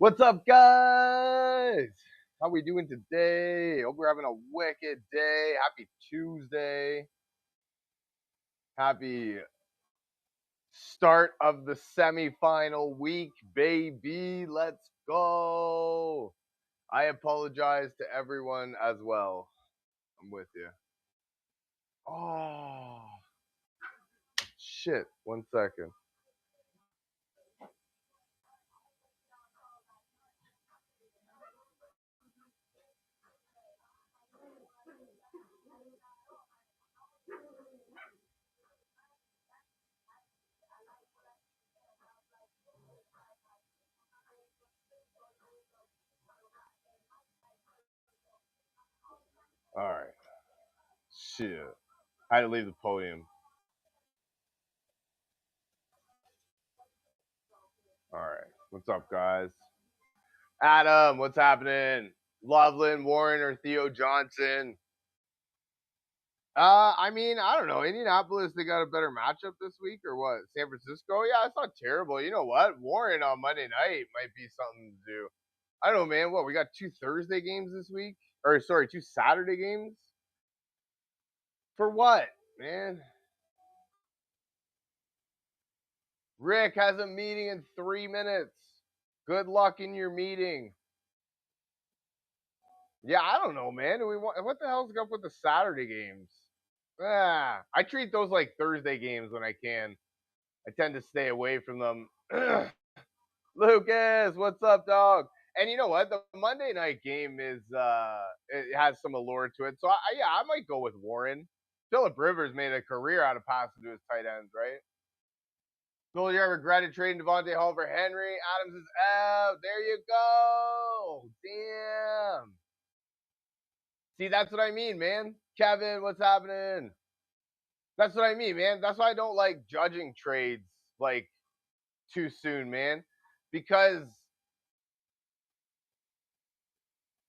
What's up, guys? How we doing today? Hope we're having a wicked day. Happy Tuesday. Happy start of the semifinal week, baby. Let's go. I apologize to everyone as well. I'm with you. Oh, shit. 1 second. All right. Shit. I had to leave the podium. All right. What's up, guys? Adam, what's happening? Loveland, Warren, or Theo Johnson? I don't know. Indianapolis, they got a better matchup this week, or what? San Francisco? Yeah, it's not terrible. You know what? Warren on Monday night might be something to do. I don't know, man. What, we got 2 Thursday games this week? Or, sorry, 2 Saturday games? For what, man? Rick has a meeting in 3 minutes. Good luck in your meeting. Yeah, I don't know, man. Do we want, what the hell's up with the Saturday games? I treat those like Thursday games when I can. I tend to stay away from them. Lucas, what's up, dog? And you know what? The Monday night game is it has some allure to it. So I might go with Warren. Philip Rivers made a career out of passing to his tight ends, right? Goldie, I regretted trading Devontae Hall for Henry. Adams is out. There you go. Damn. See, that's what I mean, man. Kevin, what's happening? That's what I mean, man. That's why I don't like judging trades like too soon, man. Because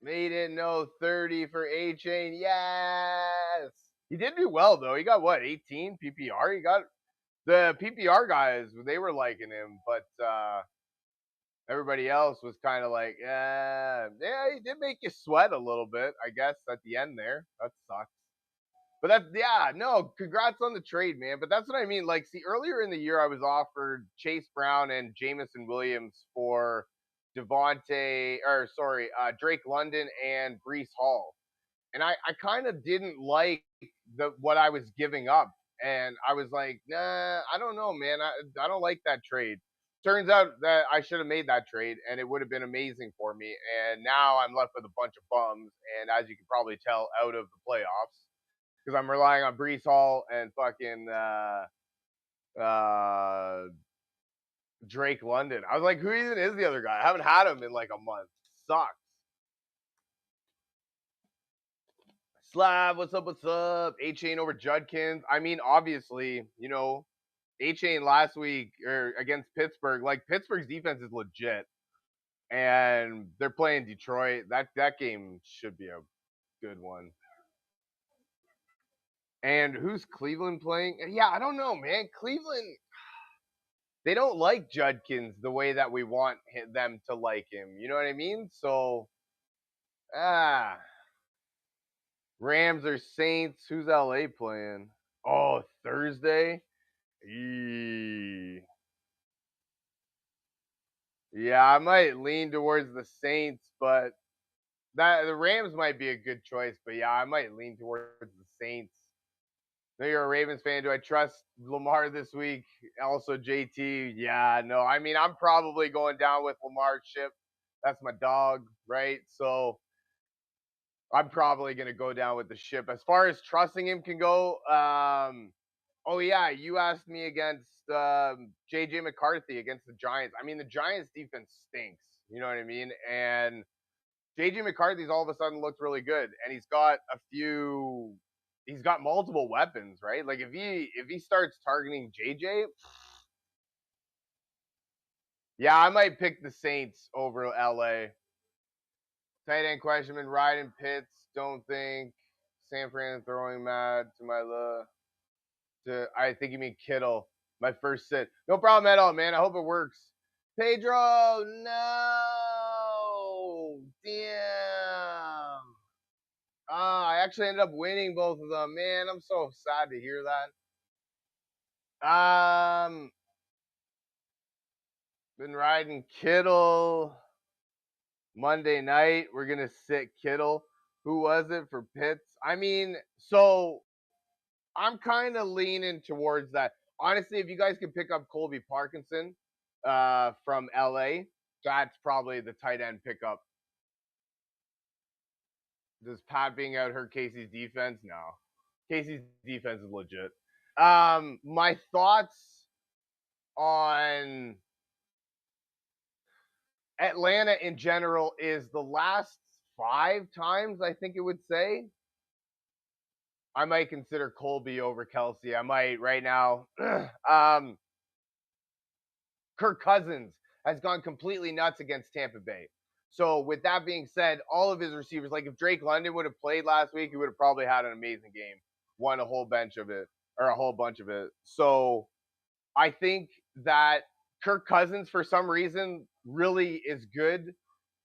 made it no 30 for A Chain. Yes. He did do well though. He got what, 18 PPR? He got the PPR guys, they were liking him, but everybody else was kind of like, yeah, he did make you sweat a little bit, I guess, at the end there. That sucks. But that's, yeah, no, congrats on the trade, man. But that's what I mean. Like, see, earlier in the year, I was offered Chase Brown and Jamison Williams for Drake London and Brees Hall. And I kind of didn't like what I was giving up. And I was like, nah, I don't know, man. I don't like that trade. Turns out that I should have made that trade and it would have been amazing for me. And now I'm left with a bunch of bums. And as you can probably tell, out of the playoffs because I'm relying on Brees Hall and fucking uh, Drake London. I was like, who even is the other guy? I haven't had him in like a month. Sucks. Slab, what's up? What's up? A Chain over Judkins. I mean, obviously, A Chain last week or against Pittsburgh. Like Pittsburgh's defense is legit, and they're playing Detroit. That game should be a good one. And who's Cleveland playing? Yeah, I don't know, man. Cleveland, they don't like Judkins the way that we want them to like him. You know what I mean? So, ah, Rams or Saints. Who's LA playing? Oh, Thursday. Eee. Yeah, I might lean towards the Saints, but that the Rams might be a good choice. But yeah, I might lean towards the Saints. I know you're a Ravens fan. Do I trust Lamar this week? Also, JT. Yeah, no. I mean, I'm probably going down with Lamar's ship. That's my dog, right? So I'm probably going to go down with the ship. As far as trusting him can go, oh yeah, you asked me against JJ McCarthy against the Giants. I mean, the Giants defense stinks. You know what I mean? And JJ McCarthy's all of a sudden looked really good, and he's got multiple weapons, right? Like if he starts targeting JJ, yeah, I might pick the Saints over LA. Tight end question, been riding Pitts. Don't think San Fran throwing mad to my I think you mean Kittle. My first sit. No problem at all, man. I hope it works. Pedro, no. actually ended up winning both of them. Man, I'm so sad to hear that. Been riding Kittle Monday night. We're gonna sit Kittle. Who was it for Pitts? I mean, so I'm kind of leaning towards that. Honestly, if you guys can pick up Colby Parkinson from LA, that's probably the tight end pickup. Does Pat being out hurt Casey's defense? No. Casey's defense is legit. My thoughts on Atlanta in general is the last 5 times, I think it would say, I might consider Colby over Kelsey. I might right now. Kirk Cousins has gone completely nuts against Tampa Bay. So with that being said, all of his receivers, like if Drake London would have played last week, he would have probably had an amazing game, won a whole bunch of it. So I think that Kirk Cousins, for some reason, really is good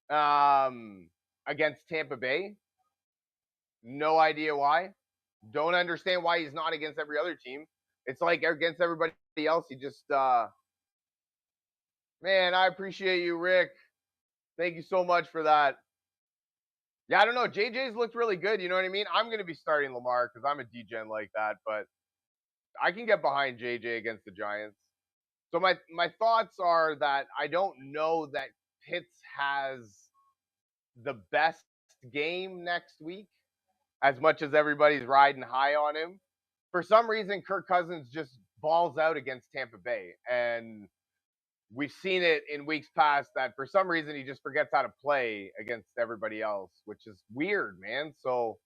against Tampa Bay. No idea why. Don't understand why he's not against every other team. It's like against everybody else, he just man, I appreciate you, Rick. Thank you so much for that. Yeah, I don't know. JJ's looked really good. You know what I mean? I'm going to be starting Lamar because I'm a degen like that, but I can get behind JJ against the Giants. So my thoughts are that I don't know that Pitts has the best game next week as much as everybody's riding high on him. For some reason, Kirk Cousins just balls out against Tampa Bay, and we've seen it in weeks past that for some reason he just forgets how to play against everybody else, which is weird, man. So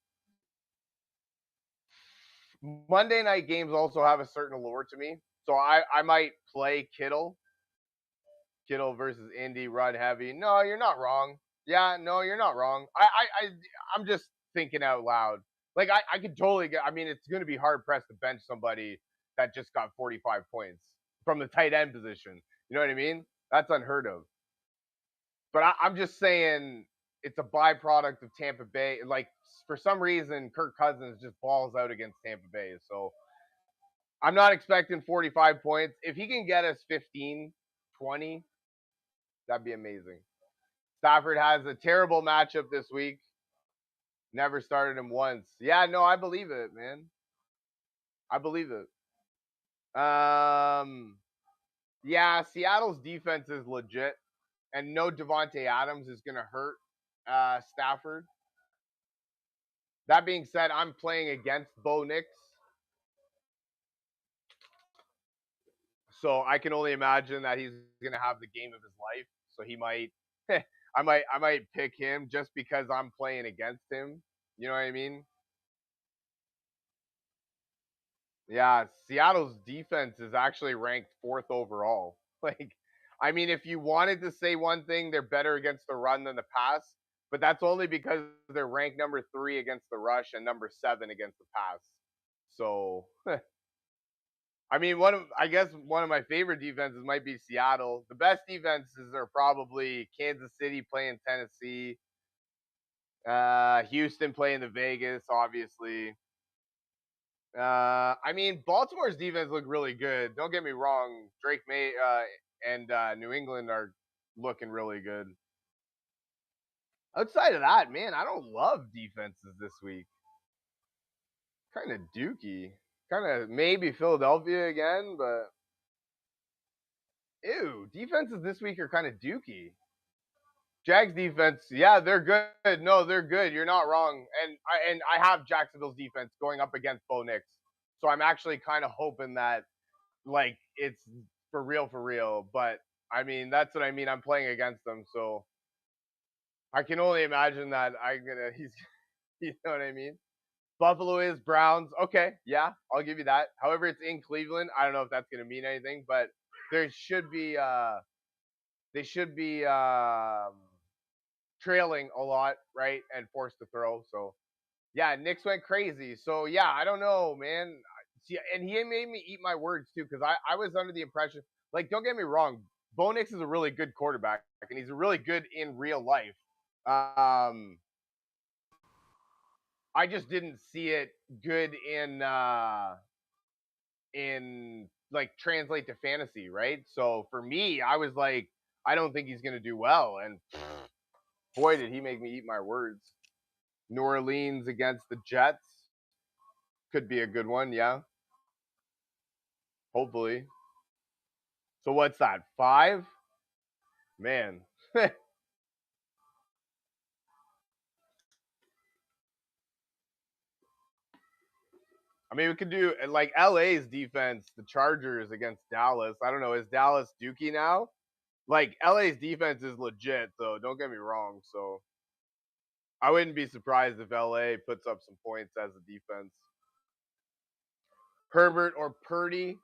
Monday night games also have a certain allure to me. So I might play Kittle versus Indy, run heavy. No, you're not wrong. Yeah, no, you're not wrong. I'm just thinking out loud. Like I could totally get. I mean, it's going to be hard pressed to bench somebody that just got 45 points from the tight end position. You know what I mean? That's unheard of. But I'm just saying it's a byproduct of Tampa Bay. Like for some reason, Kirk Cousins just balls out against Tampa Bay. So I'm not expecting 45 points. If he can get us 15, 20, that'd be amazing. Stafford has a terrible matchup this week. Never started him once. Yeah, no, I believe it, man. I believe it. Yeah, Seattle's defense is legit, and no Devontae Adams is gonna hurt Stafford. That being said, I'm playing against Bo Nix, so I can only imagine that he's gonna have the game of his life. So he might, I might pick him just because I'm playing against him. You know what I mean? Yeah, Seattle's defense is actually ranked fourth overall. Like, I mean, if you wanted to say one thing, they're better against the run than the pass, but that's only because they're ranked number 3 against the rush and number 7 against the pass. So, I mean, I guess one of my favorite defenses might be Seattle. The best defenses are probably Kansas City playing Tennessee, Houston playing the Vegas, obviously. I mean, Baltimore's defense looked really good. Don't get me wrong. Drake May and New England are looking really good. Outside of that, man, I don't love defenses this week. Kind of dookie. Kind of maybe Philadelphia again, but ew, defenses this week are kind of dookie. Jags defense, yeah, they're good. No, they're good. You're not wrong. And I have Jacksonville's defense going up against Bo Nix, so I'm actually kind of hoping that like it's for real, for real. But I mean, that's what I mean. I'm playing against them, so I can only imagine that I'm gonna. He's, you know what I mean. Buffalo is Browns. Okay, yeah, I'll give you that. However, it's in Cleveland. I don't know if that's gonna mean anything, but there should be. They should be trailing a lot, right, and forced to throw. So yeah, Knicks went crazy. So yeah, I don't know, man. See, and he made me eat my words too, because I was under the impression, like, don't get me wrong, Bo Nix is a really good quarterback, and he's really good in real life. Um, I just didn't see it good in like translate to fantasy, right? So for me, I was like, I don't think he's gonna do well, and boy, did he make me eat my words. New Orleans against the Jets could be a good one, yeah. Hopefully. So what's that? 5? Man. I mean, we could do like LA's defense, the Chargers against Dallas. I don't know. Is Dallas Dookie now? Like LA's defense is legit, though. Don't get me wrong. So I wouldn't be surprised if LA puts up some points as a defense. Herbert or Purdy?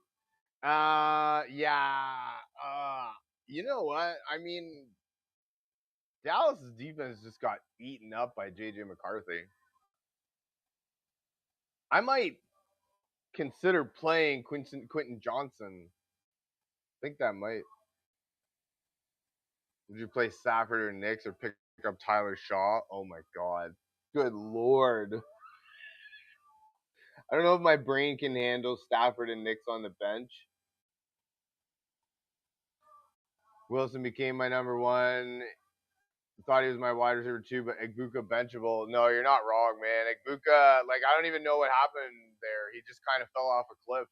Yeah. You know what? I mean, Dallas's defense just got eaten up by JJ McCarthy. I might consider playing Quentin Johnson. I think that might. Would you play Stafford or Knicks or pick up Tyler Shaw? Oh my god. Good lord. I don't know if my brain can handle Stafford and Knicks on the bench. Wilson became my number one. Thought he was my wide receiver too, but Egbuka benchable. No, you're not wrong, man. Egbuka, like I don't even know what happened there. He just kind of fell off a cliff.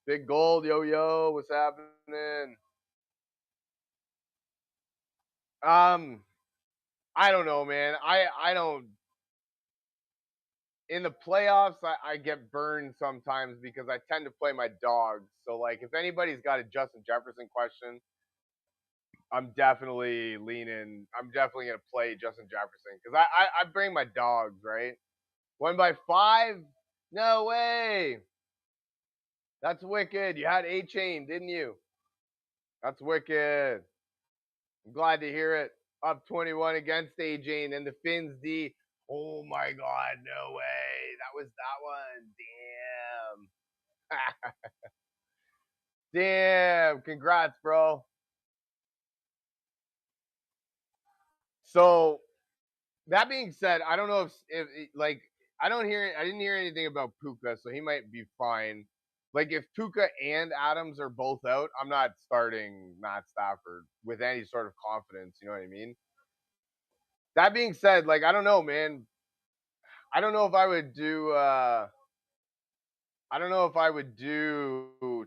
Big gold, yo yo, what's happening? Um, I don't know, man. I don't in the playoffs. I get burned sometimes because I tend to play my dogs. So like, if anybody's got a Justin Jefferson question, I'm definitely leaning. I'm definitely gonna play Justin Jefferson because I bring my dogs, right. 1 by 5? No way. That's wicked. You had A Chain, didn't you? That's wicked. I'm glad to hear it. Up 21 against A Chain and the Finns D. Oh my god, no way. That was that one. Damn. Damn. Congrats, bro. So that being said, I don't know if like I didn't hear anything about Puka, so he might be fine. Like if Puka and Adams are both out, I'm not starting Matt Stafford with any sort of confidence. You know what I mean? That being said, like I don't know, man. I don't know if I would do. I don't know if I would do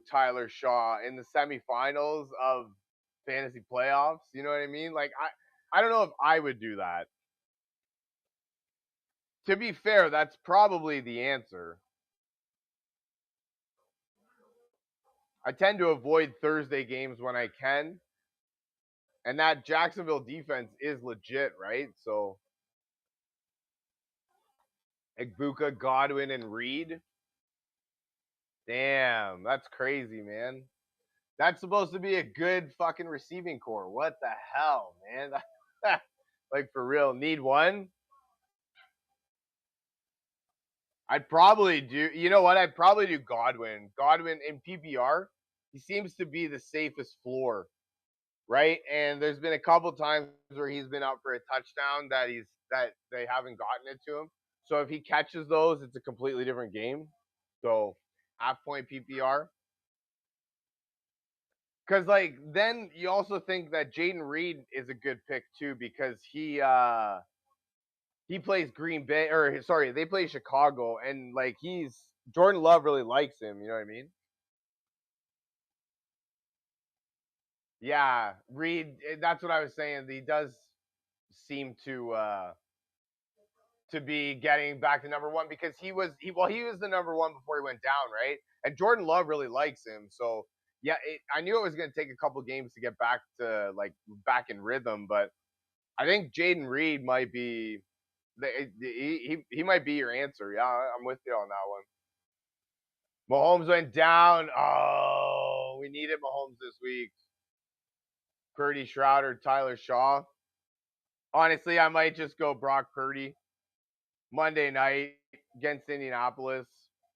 Tyler Shaw in the semifinals of fantasy playoffs. You know what I mean? Like I don't know if I would do that. To be fair, that's probably the answer. I tend to avoid Thursday games when I can, and that Jacksonville defense is legit, right? So Egbuka, Godwin, and Reed. Damn, that's crazy, man. That's supposed to be a good fucking receiving core. What the hell, man? Like for real, need one? I'd probably do. You know what? I'd probably do Godwin. Godwin in PPR. He seems to be the safest floor, right? And there's been a couple times where he's been out for a touchdown that they haven't gotten it to him. So if he catches those, it's a completely different game. So half point PPR. Because like then you also think that Jaden Reed is a good pick too because he plays Green Bay or sorry they play Chicago and like he's Jordan Love really likes him. You know what I mean? Yeah, Reed. That's what I was saying. He does seem to be getting back to number one because he was the number one before he went down, right? And Jordan Love really likes him, so yeah, I knew it was going to take a couple games to get back to like back in rhythm, but I think Jaden Reed might be he might be your answer. Yeah, I'm with you on that one. Mahomes went down. Oh, we needed Mahomes this week. Purdy, Shrouder, Tyler Shaw. Honestly, I might just go Brock Purdy. Monday night against Indianapolis.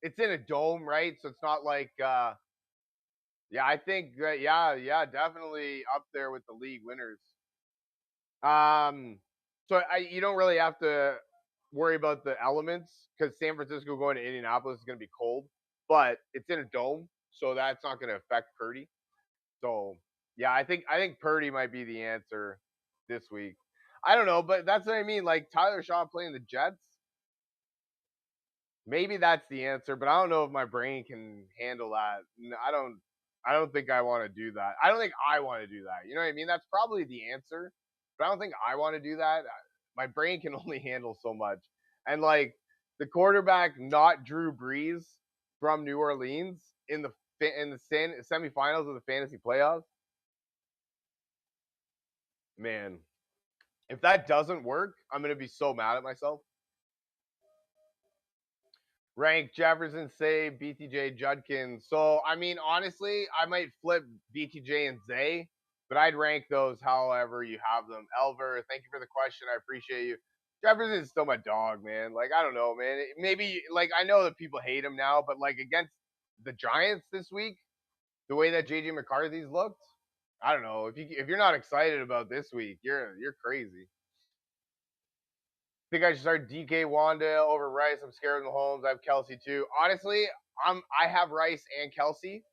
It's in a dome, right? So it's not like yeah, I think that yeah, definitely up there with the league winners. Um so you don't really have to worry about the elements because San Francisco going to Indianapolis is going to be cold, but it's in a dome, so that's not going to affect Purdy. So yeah, I think Purdy might be the answer this week. I don't know, but that's what I mean. Like Tyler Shaw playing the Jets, maybe that's the answer, but I don't know if my brain can handle that. I don't think I want to do that. I don't think I want to do that. You know what I mean? That's probably the answer, but I don't think I want to do that. My brain can only handle so much. And like the quarterback, not Drew Brees from New Orleans in the semifinals of the fantasy playoffs, man. If that doesn't work, I'm gonna be so mad at myself. Rank Jefferson, Say, BTJ, Judkins. So, I mean, honestly, I might flip BTJ and Zay, but I'd rank those however you have them. Elver, thank you for the question. I appreciate you. Jefferson is still my dog, man. Like, I don't know, man. Maybe, like, I know that people hate him now, but, like, against the Giants this week, the way that JJ McCarthy's looked, I don't know. If you're not excited about this week, you're crazy. Think I should start DK Wanda over Rice. I'm scared of Mahomes. I have Kelsey too. Honestly, I have Rice and Kelsey,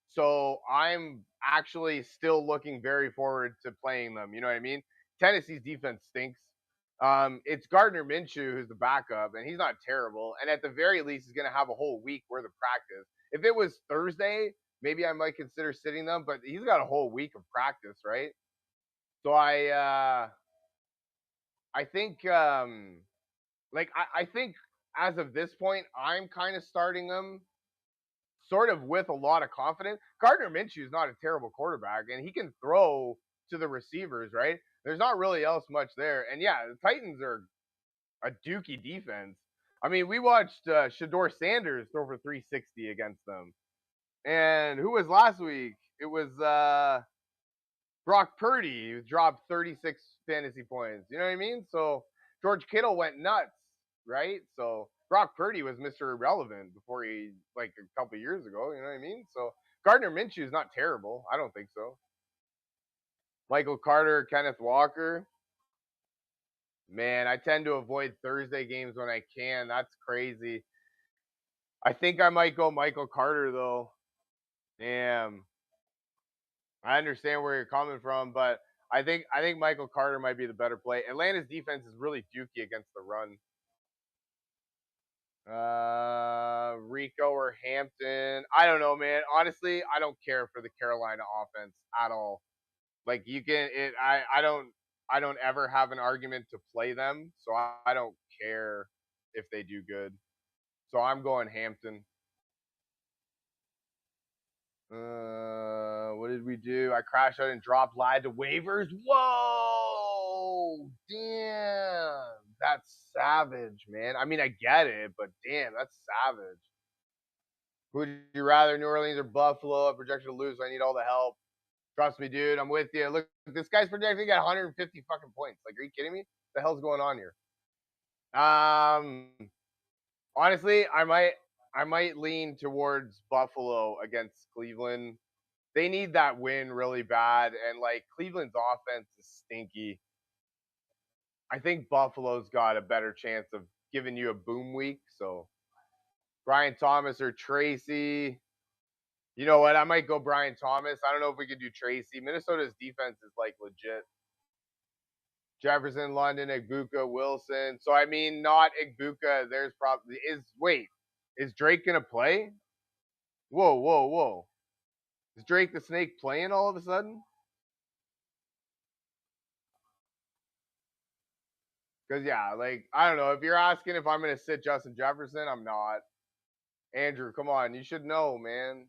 so I'm actually still looking very forward to playing them. You know what I mean? Tennessee's defense stinks. It's Gardner Minshew who's the backup, and he's not terrible. And at the very least, he's going to have a whole week worth of practice. If it was Thursday, maybe I might consider sitting them, but he's got a whole week of practice, right? So I think I think as of this point, I'm kind of starting them sort of with a lot of confidence. Gardner Minshew is not a terrible quarterback, and he can throw to the receivers, right? There's not really else much there. And yeah, the Titans are a dookie defense. I mean, we watched Shador Sanders throw for 360 against them. And who was last week? It was Brock Purdy, who dropped 36 fantasy points. You know what I mean? So George Kittle went nuts, right? So Brock Purdy was Mr. Irrelevant before he, like a couple years ago. You know what I mean? So Gardner Minshew is not terrible. I don't think so. Michael Carter, Kenneth Walker. Man, I tend to avoid Thursday games when I can. That's crazy. I think I might go Michael Carter though. Damn. I understand where you're coming from, but I think Michael Carter might be the better play. Atlanta's defense is really dookie against the run. Rico or Hampton. I don't know, man. Honestly, I don't care for the Carolina offense at all. Like you can it I don't ever have an argument to play them, so I don't care if they do good. So I'm going Hampton. What did we do? I crashed out and dropped live to waivers. Whoa, damn, that's savage, man. I mean, I get it, but damn, that's savage. Would you rather New Orleans or Buffalo? I'm projected to lose. So I need all the help. Trust me, dude. I'm with you. Look, this guy's projecting to get 150 fucking points. Like, are you kidding me? What the hell's going on here? Um, honestly, I might lean towards Buffalo against Cleveland. They need that win really bad, and like Cleveland's offense is stinky. I think Buffalo's got a better chance of giving you a boom week. So Brian Thomas or Tracy. You know what? I might go Brian Thomas. I don't know if we could do Tracy. Minnesota's defense is like legit. Jefferson, London, Igbuka, Wilson. So I mean, not Igbuka. There's probably is Drake gonna play? Whoa, whoa, whoa! Is Drake the Snake playing all of a sudden? Because yeah, like I don't know. If you're asking if I'm gonna sit Justin Jefferson, I'm not. Andrew, come on, you should know, man.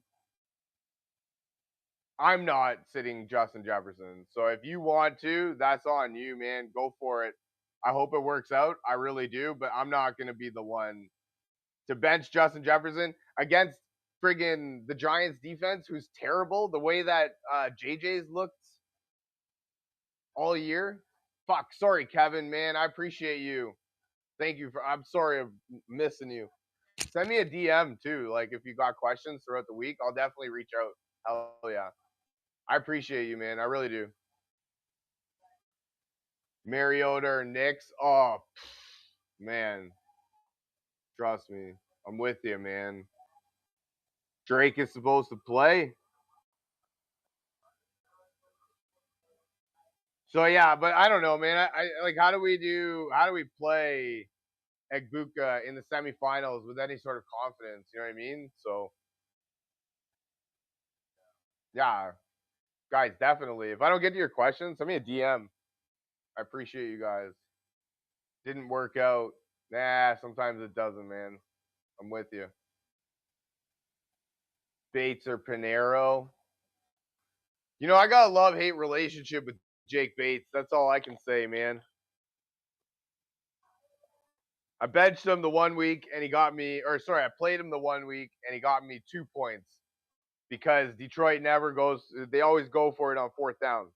I'm not sitting Justin Jefferson. So if you want to, that's on you, man. Go for it. I hope it works out. I really do, but I'm not gonna be the one to bench Justin Jefferson against friggin' the Giants defense, who's terrible. The way that JJ's looked all year. Fuck, sorry, Kevin, man. I appreciate you. Thank you for. I'm sorry of missing you. Send me a DM too. Like if you got questions throughout the week, I'll definitely reach out. Hell yeah. I appreciate you, man. I really do. Mariota or Knicks. Oh, Man, trust me. I'm with you, man. Drake is supposed to play. So yeah, but I don't know, man. I like how do we play Egbuka in the semifinals with any sort of confidence? You know what I mean? So yeah, guys, definitely. If I don't get to your questions, send me a DM. I appreciate you guys. Didn't work out. Nah, sometimes it doesn't, man. I'm with you. Bates or Pinero. You know, I got a love hate relationship with Jake Bates. That's all I can say, man. I benched him the 1 week and he got me, or sorry, I played him the 1 week and he got me 2 points because Detroit never goes, they always go for it on fourth down.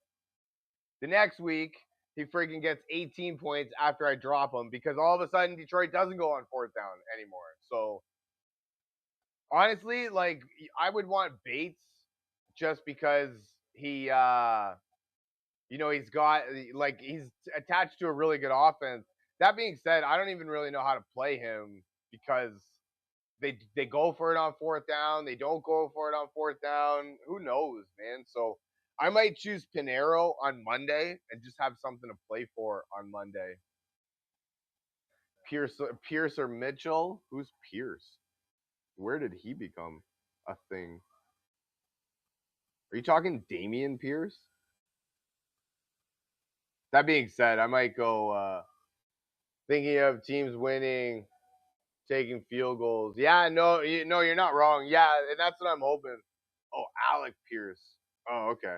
The next week, he freaking gets 18 points after I drop him because all of a sudden Detroit doesn't go on fourth down anymore. So honestly, like I would want Bates just because he you know, he's got like he's attached to a really good offense. That being said, I don't even really know how to play him because they go for it on fourth down, they don't go for it on fourth down. Who knows, man? So I might choose Pinero on Monday and just have something to play for on Monday. Pierce or Mitchell? Who's Pierce? Where did he become a thing? Are you talking Damian Pierce? That being said, I might go thinking of teams winning, taking field goals. Yeah, no, no, you're not wrong. Yeah, and that's what I'm hoping. Oh, Alec Pierce. Oh, okay.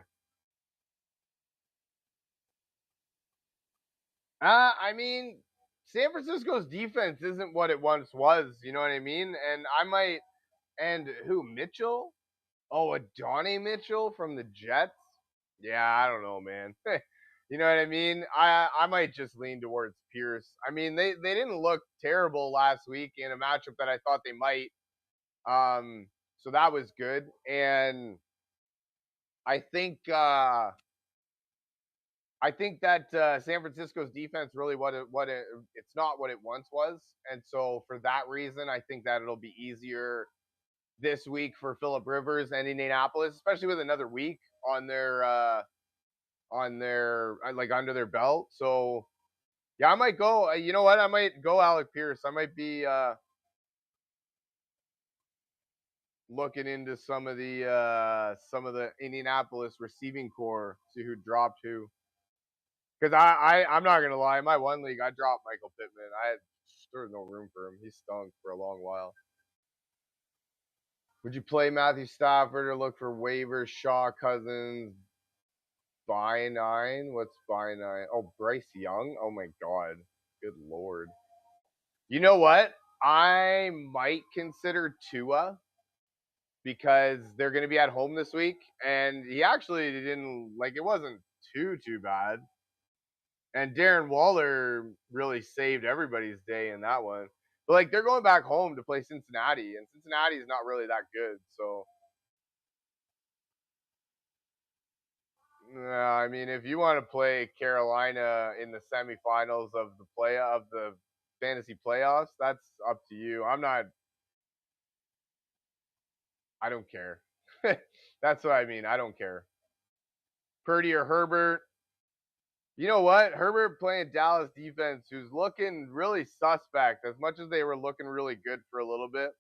I mean, San Francisco's defense isn't what it once was. You know what I mean? And I might. And who? Mitchell? Oh, Adonai Mitchell from the Jets. Yeah, I don't know, man. You know what I mean? I might just lean towards Pierce. I mean, they didn't look terrible last week in a matchup that I thought they might. So that was good. And I think uh I think that San Francisco's defense really it's not what it once was, and so for that reason, I think that it'll be easier this week for Philip Rivers and Indianapolis, especially with another week on their like under their belt. So yeah, I might go. You know what? I might go Alec Pierce. I might be looking into some of the Indianapolis receiving core, see who dropped who. Because I'm not gonna lie, in my one league I dropped Michael Pittman. There was no room for him. He stunk for a long while. Would you play Matthew Stafford or look for waivers? Shaw, Cousins, buy nine. What's buy nine? Oh, Bryce Young. Oh my God, good lord. You know what? I might consider Tua because they're going to be at home this week, and he actually didn't like it. Wasn't too bad. And Darren Waller really saved everybody's day in that one. But like they're going back home to play Cincinnati, and Cincinnati is not really that good. So I mean, if you want to play Carolina in the semifinals of the fantasy playoffs, that's up to you. I don't care. That's what I mean. I don't care. Purdy or Herbert. You know what? Herbert playing Dallas defense, who's looking really suspect. As much as they were looking really good for a little bit,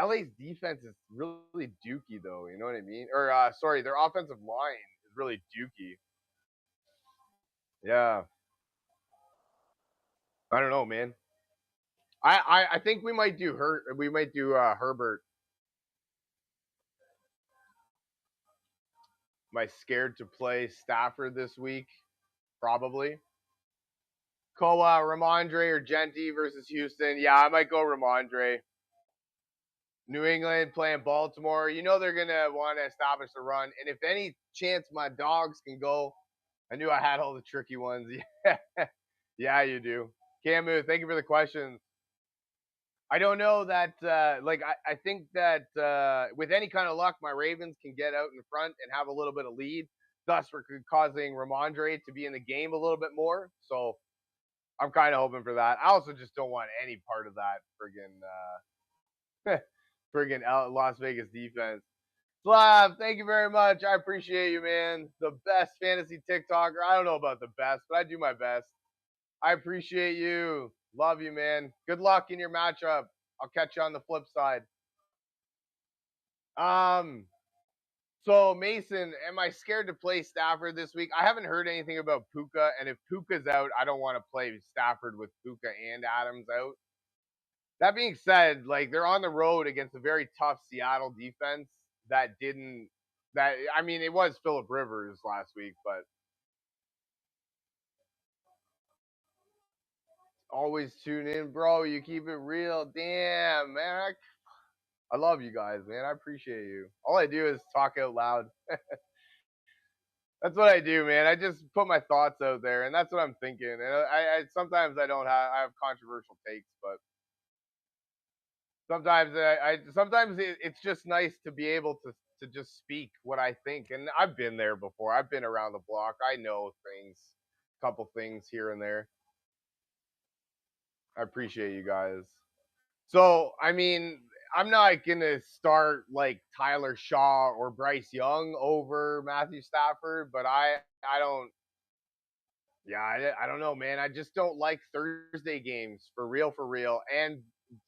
LA's defense is really dookie, though. You know what I mean? Or sorry, their offensive line is really dookie. Yeah, I don't know, man. I think we might do Herbert. Am I scared to play Stafford this week? Probably. Koa, Ramondre, or Genti versus Houston. Yeah, I might go Ramondre. New England playing Baltimore. You know they're gonna want to establish the run, and if any chance my dogs can go, I knew I had all the tricky ones. Yeah, yeah, you do. Camu, thank you for the questions. I don't know that. I think that with any kind of luck, my Ravens can get out in front and have a little bit of lead. Thus, we're causing Ramondre to be in the game a little bit more. So I'm kind of hoping for that. I also just don't want any part of that friggin' Las Vegas defense. Slav, thank you very much. I appreciate you, man. The best fantasy TikToker. I don't know about the best, but I do my best. I appreciate you. Love you, man. Good luck in your matchup. I'll catch you on the flip side. Um, so Mason, am I scared to play Stafford this week? I haven't heard anything about Puka, and if Puka's out, I don't want to play Stafford with Puka and Adams out. That being said, like they're on the road against a very tough Seattle defense that didn't that I mean it was Phillip Rivers last week, but always tune in, bro. You keep it real. Damn, man. I love you guys, man. I appreciate you. All I do is talk out loud. That's what I do, man. I just put my thoughts out there, and that's what I'm thinking. And I sometimes I have controversial takes, but sometimes sometimes it's just nice to be able to just speak what I think. And I've been there before. I've been around the block. I know things, couple things here and there. I appreciate you guys. So, I mean, I'm not gonna start like Tyler Shaw or Bryce Young over Matthew Stafford, but I don't. Yeah, I don't know, man. I just don't like Thursday games for real, for real. And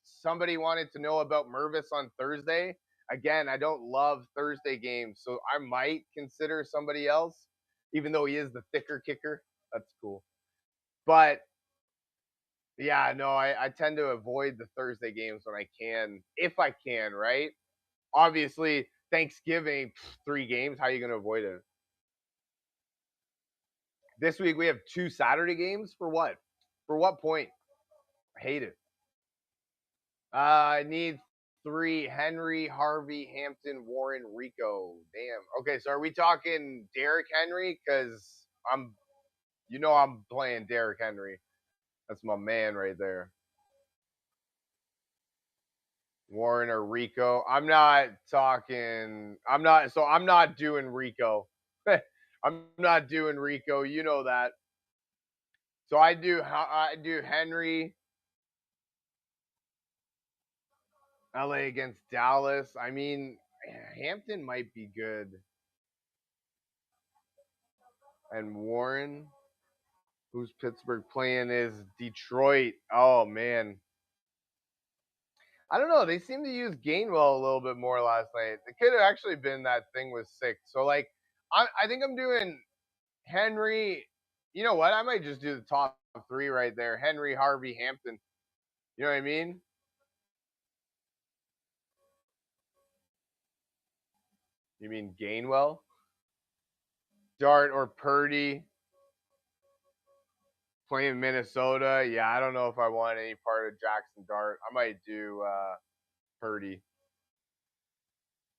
somebody wanted to know about Mervis on Thursday. Again, I don't love Thursday games, so I might consider somebody else, even though he is the thicker kicker. That's cool. But yeah, no, I tend to avoid the Thursday games when I can, if I can, right? Obviously, Thanksgiving, 3 games. How are you going to avoid it? This week we have 2 Saturday games. For what? For what point? I hate it. I need 3: Henry, Harvey, Hampton, Warren, Rico. Damn. Okay, so are we talking Derrick Henry? Because I'm playing Derrick Henry. That's my man right there. Warren or Rico. I'm not talking. I'm not doing Rico. I'm not doing Rico. You know that. So I do Henry, LA against Dallas. I mean, Hampton might be good, and Warren. Who's Pittsburgh playing is Detroit. Oh man, I don't know. They seem to use Gainwell a little bit more last night. It could have actually been that thing was sick. So like, I think I'm doing Henry. You know what? I might just do the top 3 right there: Henry, Harvey, Hampton. You know what I mean? You mean Gainwell, Dart, or Purdy playing Minnesota? Yeah, I don't know if I want any part of Jackson Dart. I might do Purdy.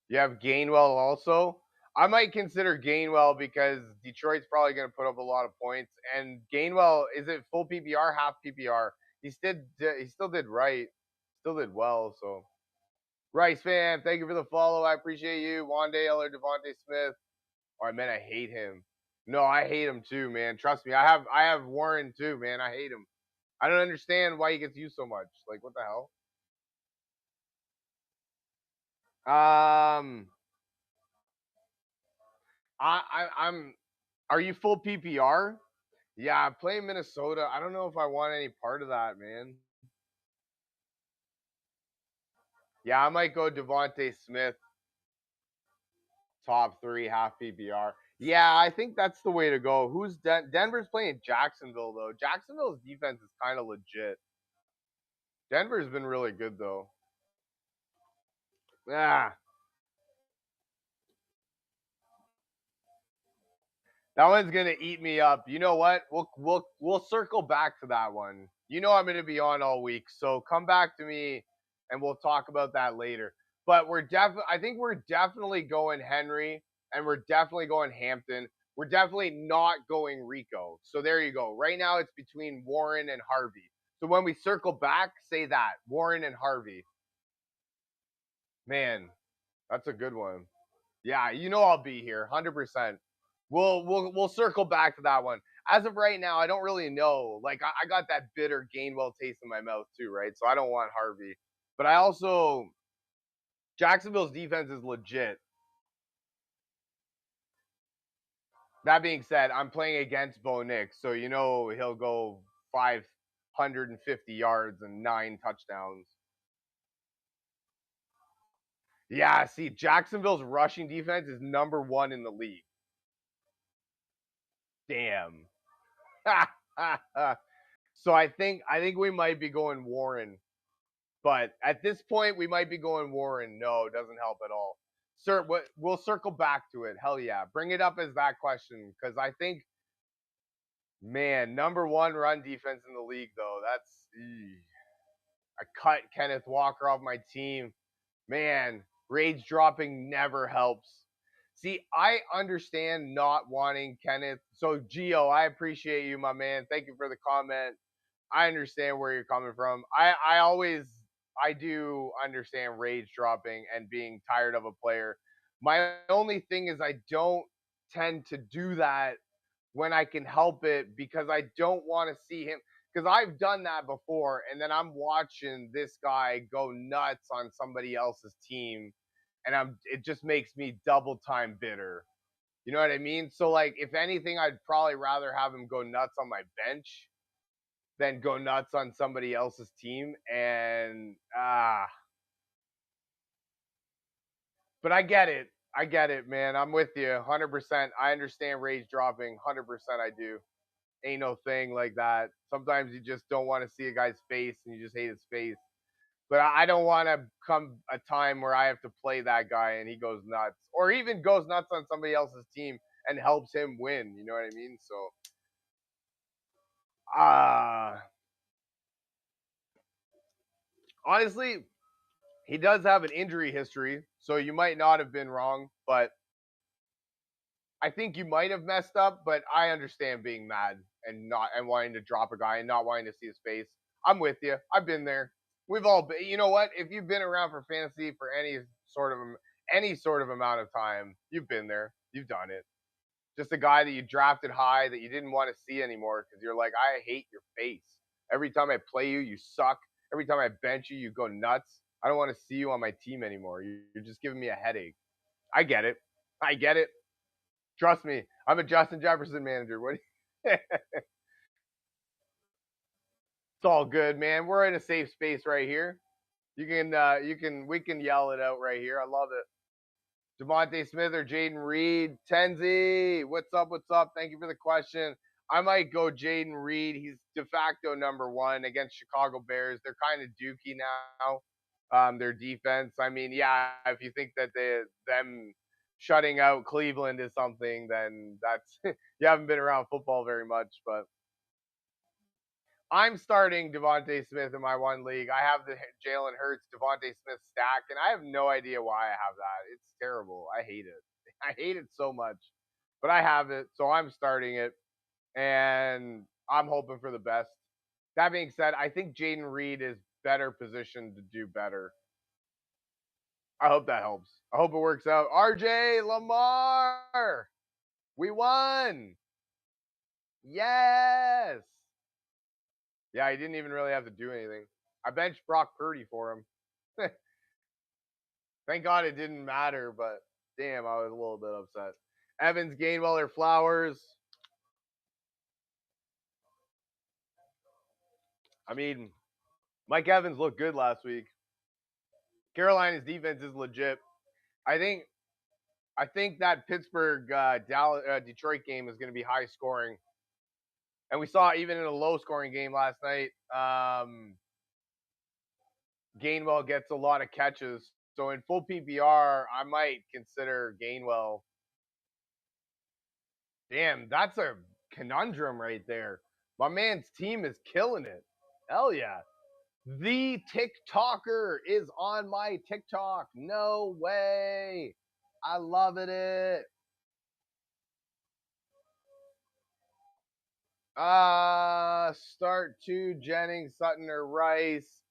You have Gainwell also. I might consider Gainwell because Detroit's probably going to put up a lot of points. And Gainwell, is it full PPR, half PPR? He still did right, still did well. So Rice fam, thank you for the follow. I appreciate you. Wandale or Devontae Smith. Oh, I meant I hate him. No, I hate him too, man. Trust me. I have Warren too, man. I hate him. I don't understand why he gets used so much. Like what the hell? Um, I'm. Are you full PPR? Yeah, playing Minnesota. I don't know if I want any part of that, man. Yeah, I might go Devontae Smith, top 3, half PPR. Yeah, I think that's the way to go. Who's Denver's playing Jacksonville though? Jacksonville's defense is kind of legit. Denver's been really good though. Yeah, that one's gonna eat me up. You know what? We'll circle back to that one. You know I'm gonna be on all week, so come back to me and we'll talk about that later. But I think we're definitely going Henry and we're definitely going Hampton. We're definitely not going Rico. So there you go. Right now it's between Warren and Harvey. So when we circle back, say that. Warren and Harvey. Man, that's a good one. Yeah, you know I'll be here, 100%. We'll circle back to that one. as of right now, I don't really know. Like I got that bitter Gainwell taste in my mouth too, right? So I don't want Harvey. But I also Jacksonville's defense is legit. That being said, I'm playing against Bo Nix, so you know he'll go 550 yards and 9 touchdowns. Yeah, see, Jacksonville's rushing defense is #1 in the league. Damn. So I think we might be going Warren, but at this point we might be going Warren. No, it doesn't help at all. Sir, we'll circle back to it. Hell yeah, bring it up as that question because I think, man, #1 run defense in the league though. That's I cut Kenneth Walker off my team. Man, rage dropping never helps. See, I understand not wanting Kenneth. So, Gio, I appreciate you, my man. Thank you for the comment. I understand where you're coming from. I do understand rage dropping and being tired of a player. My only thing is I don't tend to do that when I can help it because I don't want to see him because I've done that before and then I'm watching this guy go nuts on somebody else's team and it just makes me double time bitter. You know what I mean? So like if anything I'd probably rather have him go nuts on my bench than go nuts on somebody else's team and but I get it. I get it, man. I'm with you 100%. I understand rage dropping 100% I do. Ain't no thing like that. Sometimes you just don't want to see a guy's face and you just hate his face. But I don't want to come a time where I have to play that guy and he goes nuts, or even goes nuts on somebody else's team and helps him win. You know what I mean? So, uh honestly, he does have an injury history, so you might not have been wrong, but I think you might have messed up. But I understand being mad and wanting to drop a guy and not wanting to see his face. I'm with you. I've been there. We've all been. You know what? If you've been around for fantasy for any sort of amount of time, you've been there. You've done it. Just a guy that you drafted high that you didn't want to see anymore because you're like, I hate your face. Every time I play you, you suck. Every time I bench you, you go nuts. I don't want to see you on my team anymore. You're just giving me a headache. I get it. I get it. Trust me. I'm a Justin Jefferson manager. What? It's all good, man. We're in a safe space right here. We can yell it out right here. I love it. Devontae Smith or Jaden Reed. Tenzi, what's up? What's up? Thank you for the question. I might go Jaden Reed. He's de facto #1 against Chicago Bears. They're kind of dookie now. Their defense. I mean, yeah, if you think that them shutting out Cleveland is something, then that's you haven't been around football very much. But I'm starting Devontae Smith in my one league. I have the Jalen Hurts, Devontae Smith stack, and I have no idea why I have that. It's terrible. I hate it. I hate it so much. But I have it, so I'm starting it, and I'm hoping for the best. That being said, I think Jaden Reed is better positioned to do better. I hope that helps. I hope it works out. RJ Lamar, we won. Yes. Yeah, he didn't even really have to do anything. I benched Brock Purdy for him. Thank God it didn't matter, but damn, I was a little bit upset. Evans, Gainwell, or Flowers. I mean, Mike Evans looked good last week. Carolina's defense is legit. I think I think that Pittsburgh Dallas Detroit game is going to be high scoring, and we saw even in a low scoring game last night. Gainwell gets a lot of catches, so in full PPR, I might consider Gainwell. Damn, that's a conundrum right there. My man's team is killing it. Hell yeah. The TikToker is on my TikTok. No way. I love it. Start two Jennings, Sutton, or Rice.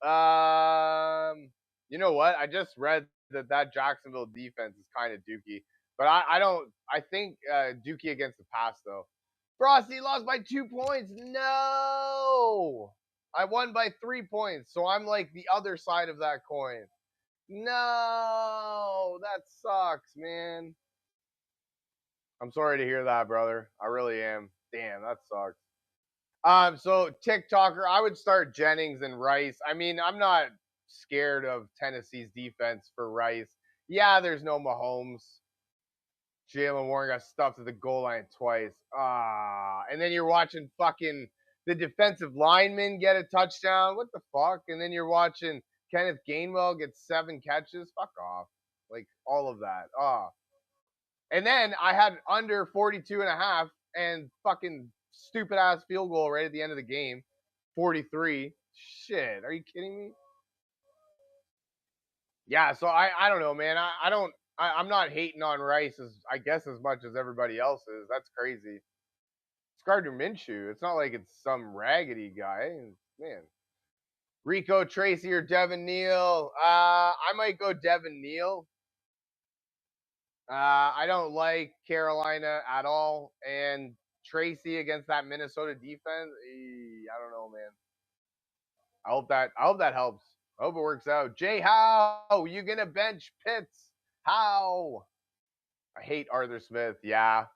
You know what? I just read that Jacksonville defense is kind of dookie, but I don't. I think dookie against the pass though. Frosty lost by 2 points. No. I won by 3 points. So I'm like the other side of that coin. No. That sucks, man. I'm sorry to hear that, brother. I really am. Damn, that sucks. So TikToker, I would start Jennings and Rice. I mean, I'm not scared of Tennessee's defense for Rice. Yeah, there's no Mahomes. Jalen Warren got stuffed at the goal line twice. And then you're watching fucking the defensive lineman get a touchdown. What the fuck? And then you're watching Kenneth Gainwell get 7 catches. Fuck off. Like all of that. And then I had under 42 and a half and fucking stupid ass field goal right at the end of the game. 43. Shit. Are you kidding me? Yeah, so I don't know, man. I'm not hating on Rice as I guess as much as everybody else is. That's crazy. It's Gardner Minshew. It's not like it's some raggedy guy. Man. Rico, Tracy, or Devin Neal. I might go Devin Neal. I don't like Carolina at all. And Tracy against that Minnesota defense. I don't know, man. I hope that helps. I hope it works out. Jay, how you gonna bench Pitts? How? I hate Arthur Smith. Yeah,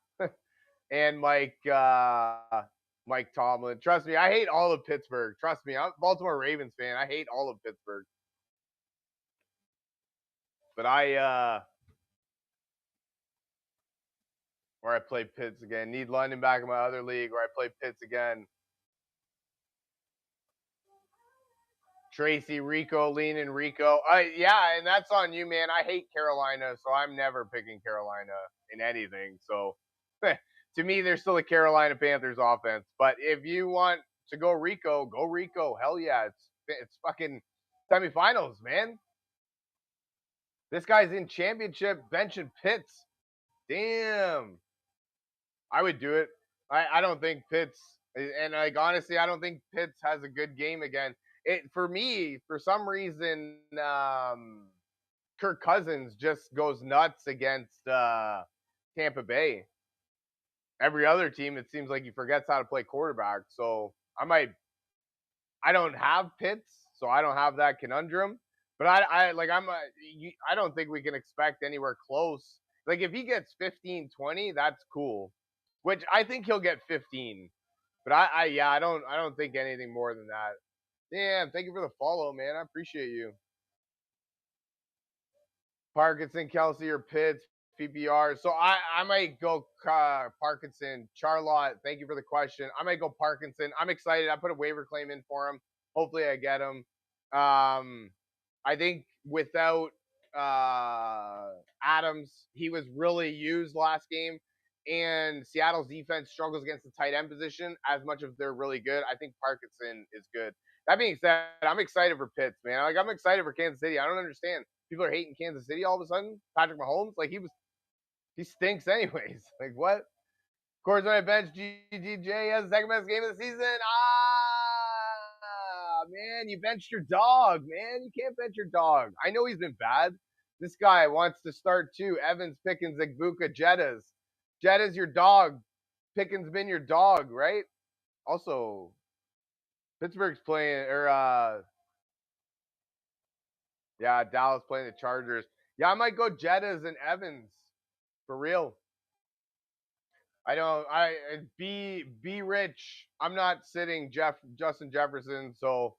and Mike Tomlin. Trust me, I hate all of Pittsburgh. Trust me, I'm a Baltimore Ravens fan. I hate all of Pittsburgh. But where I play Pitts again. Need London back in my other league where I play Pitts again. Tracy, Rico, Lean, and Rico. Yeah, and that's on you, man. I hate Carolina, so I'm never picking Carolina in anything. So to me, they're still a Carolina Panthers offense. But if you want to go Rico, go Rico. Hell yeah, it's fucking semifinals, man. This guy's in championship benching Pitts. Damn, I would do it. I don't think Pitts, and like honestly, I don't think Pitts has a good game again. It for me, for some reason, Kirk Cousins just goes nuts against Tampa Bay. Every other team, it seems like he forgets how to play quarterback. So I don't have Pitts, so I don't have that conundrum. But I don't think we can expect anywhere close. Like if he gets 15, 20, that's cool. Which I think he'll get 15. But I don't think anything more than that. Damn, thank you for the follow, man. I appreciate you. Parkinson, Kelsey, or Pitts, PPR. So I might go Parkinson. Charlotte, thank you for the question. I might go Parkinson. I'm excited. I put a waiver claim in for him. Hopefully I get him. I think without Adams, he was really used last game. And Seattle's defense struggles against the tight end position as much as they're really good. I think Parkinson is good. That being said, I'm excited for Pitts, man. Like I'm excited for Kansas City. I don't understand. People are hating Kansas City all of a sudden. Patrick Mahomes, like he stinks anyways. Like what? Of course, when I bench GGJ as the second best game of the season. Man, you benched your dog, man. You can't bench your dog. I know he's been bad. This guy wants to start too. Evans, Pickens, Igbuka, Jettas. Jettas your dog. Pickens been your dog, right? Also, Pittsburgh's playing, yeah, Dallas playing the Chargers. Yeah, I might go Jettas and Evans for real. I don't. Be rich. I'm not sitting Justin Jefferson. So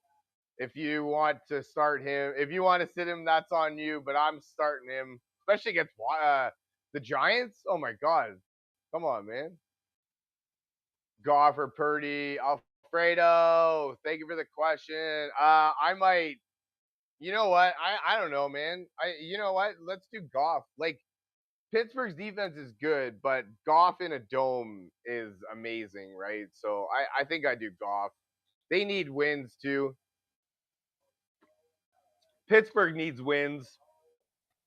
if you want to start him, if you want to sit him, that's on you. But I'm starting him, especially against the Giants. Oh my God, come on, man. Goff or Purdy, Alfredo. Thank you for the question. I might. You know what? I don't know, man. You know what? Let's do Goff. Like Pittsburgh's defense is good, but Goff in a dome is amazing, right? So I think I do Goff. They need wins too. Pittsburgh needs wins.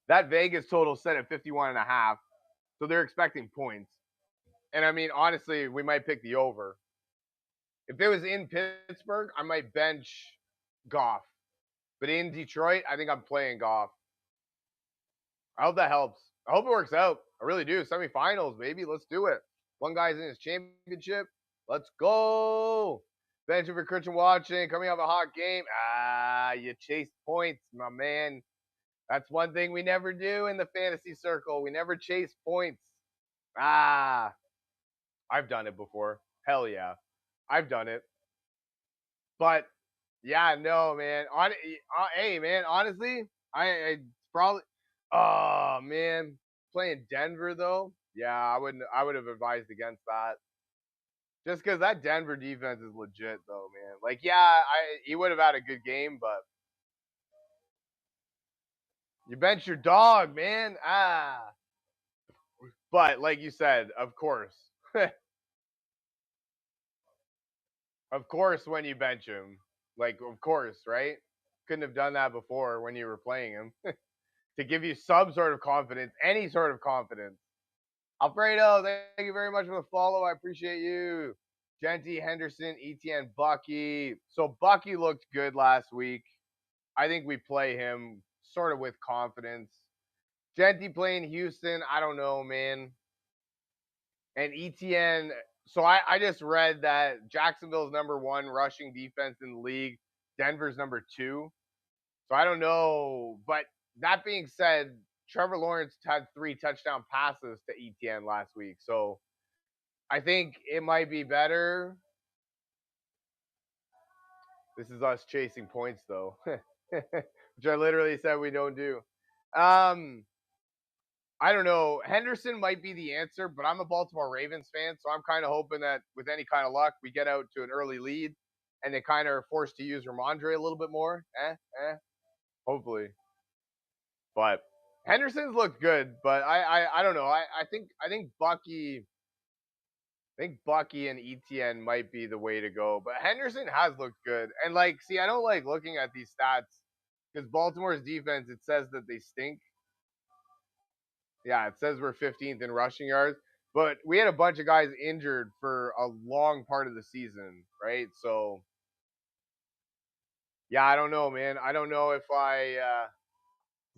That Vegas total set at 51.5, so they're expecting points. And I mean, honestly, we might pick the over. If it was in Pittsburgh, I might bench Goff. But in Detroit, I think I'm playing Goff. I hope that helps. I hope it works out. I really do. Semifinals, baby. Let's do it. One guy's in his championship. Let's go. Thank you for Christian watching. Coming off a hot game. You chased points, my man. That's one thing we never do in the fantasy circle. We never chase points. Ah, I've done it before. Hell yeah. I've done it. But yeah, no, man. Hey, man, honestly, I probably, oh, man, playing Denver, though. Yeah, I would have advised against that. Just because that Denver defense is legit, though, man. Like, yeah, he would have had a good game, but you bench your dog, man. But like you said, of course, of course, when you bench him, like, of course, right? Couldn't have done that before when you were playing him to give you some sort of confidence, any sort of confidence. Alfredo, thank you very much for the follow. I appreciate you. Genty, Henderson, ETN, Bucky. So Bucky looked good last week. I think we play him sort of with confidence. Genty playing Houston, I don't know, man. And ETN, so I just read that Jacksonville's #1 rushing defense in the league. Denver's #2. So I don't know. But that being said, Trevor Lawrence had 3 touchdown passes to ETN last week. So I think it might be better. This is us chasing points, though, which I literally said we don't do. I don't know. Henderson might be the answer, but I'm a Baltimore Ravens fan, so I'm kind of hoping that with any kind of luck, we get out to an early lead and they kind of are forced to use Ramondre a little bit more. Hopefully. But Henderson's looked good, but I don't know. I think Bucky and ETN might be the way to go. But Henderson has looked good. And like, see, I don't like looking at these stats because Baltimore's defense, it says that they stink. Yeah, it says we're 15th in rushing yards, but we had a bunch of guys injured for a long part of the season, right? So, yeah, I don't know, man. I don't know if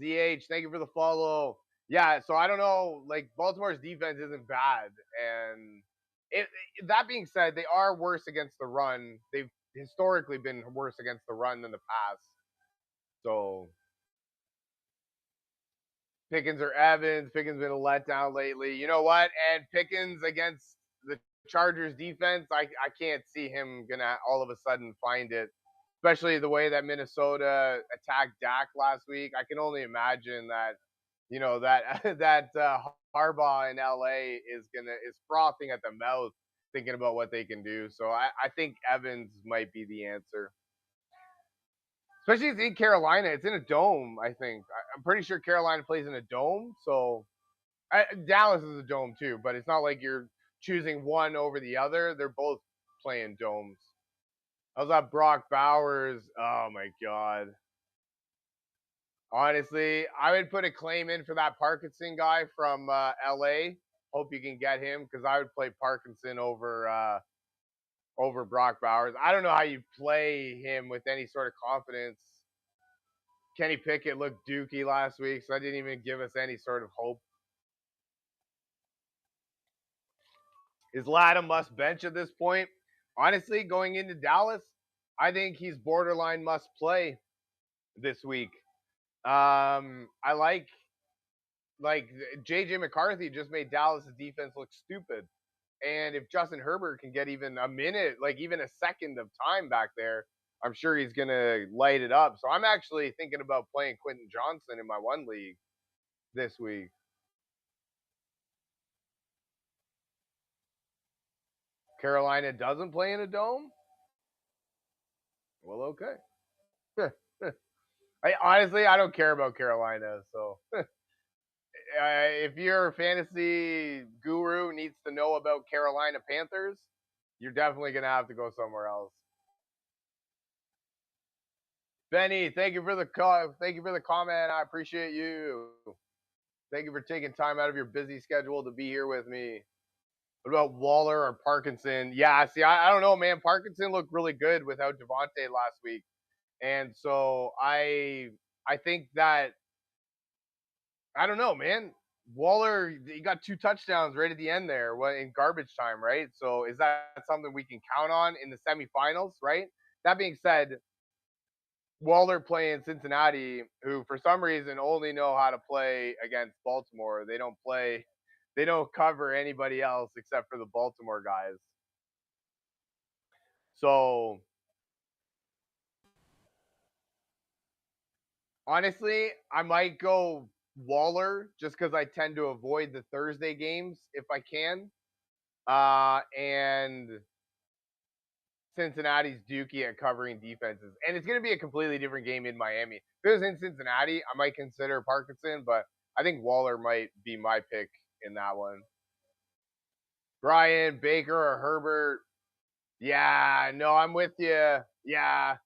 ZH, thank you for the follow. Yeah, so I don't know. Like, Baltimore's defense isn't bad. And that being said, they are worse against the run. They've historically been worse against the run than the pass. So, Pickens or Evans. Pickens been a letdown lately. You know what? And Pickens against the Chargers defense, I can't see him gonna all of a sudden find it. Especially the way that Minnesota attacked Dak last week. I can only imagine that, that Harbaugh in LA is frothing at the mouth thinking about what they can do. So I think Evans might be the answer. Especially it's in Carolina. It's in a dome, I think. I'm pretty sure Carolina plays in a dome. So Dallas is a dome too, but it's not like you're choosing one over the other. They're both playing domes. I was at Brock Bowers. Oh my God. Honestly, I would put a claim in for that Parkinson guy from LA. Hope you can get him because I would play Parkinson over Brock Bowers. I don't know how you play him with any sort of confidence. Kenny Pickett looked dookie last week, so that didn't even give us any sort of hope. Is Latta must bench at this point? Honestly, going into Dallas, I think he's borderline must play this week. I like JJ McCarthy just made Dallas' defense look stupid. And if Justin Herbert can get even a minute, like even a second of time back there, I'm sure he's gonna light it up. So I'm actually thinking about playing Quentin Johnson in my one league this week. Carolina doesn't play in a dome? Well, okay. I don't care about Carolina, so if your fantasy guru needs to know about Carolina Panthers, you're definitely gonna have to go somewhere else. Benny, thank you for the call. Thank you for the comment. I appreciate you. Thank you for taking time out of your busy schedule to be here with me. What about Waller or Parkinson? Yeah, see, I don't know, man. Parkinson looked really good without Devontae last week, and so I think that I don't know, man. Waller, he got 2 touchdowns right at the end there, what in garbage time, right? So is that something we can count on in the semifinals, right? That being said, Waller playing Cincinnati, who for some reason only know how to play against Baltimore. They don't cover anybody else except for the Baltimore guys. So honestly, I might go Waller just because I tend to avoid the Thursday games if I can. And Cincinnati's dookie at covering defenses. And it's going to be a completely different game in Miami. If it was in Cincinnati, I might consider Parkinson, but I think Waller might be my pick in that one. Brian, Baker, or Herbert. Yeah, no, I'm with you. Yeah.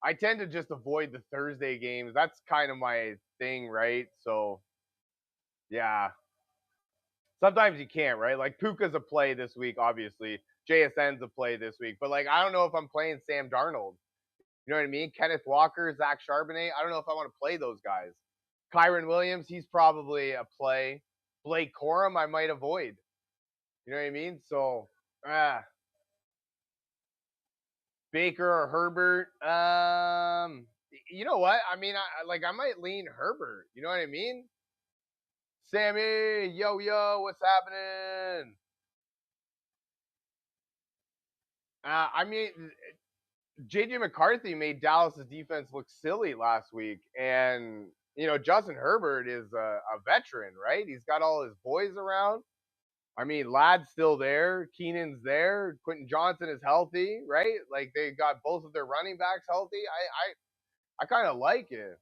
I tend to just avoid the Thursday games. That's kind of my thing, right? So, yeah. Sometimes you can't, right? Like Puka's a play this week, obviously. JSN's a play this week. But like I don't know if I'm playing Sam Darnold. You know what I mean? Kenneth Walker, Zach Charbonnet. I don't know if I want to play those guys. Kyron Williams, he's probably a play. Blake Corum, I might avoid. You know what I mean? So, Baker or Herbert. You know what? I mean, I might lean Herbert. You know what I mean? Sammy, yo, what's happening? I mean, JJ McCarthy made Dallas's defense look silly last week, and Justin Herbert is a veteran, right? He's got all his boys around. I mean, Ladd's still there, Keenan's there, Quentin Johnson is healthy, right? Like they got both of their running backs healthy. I kind of like it.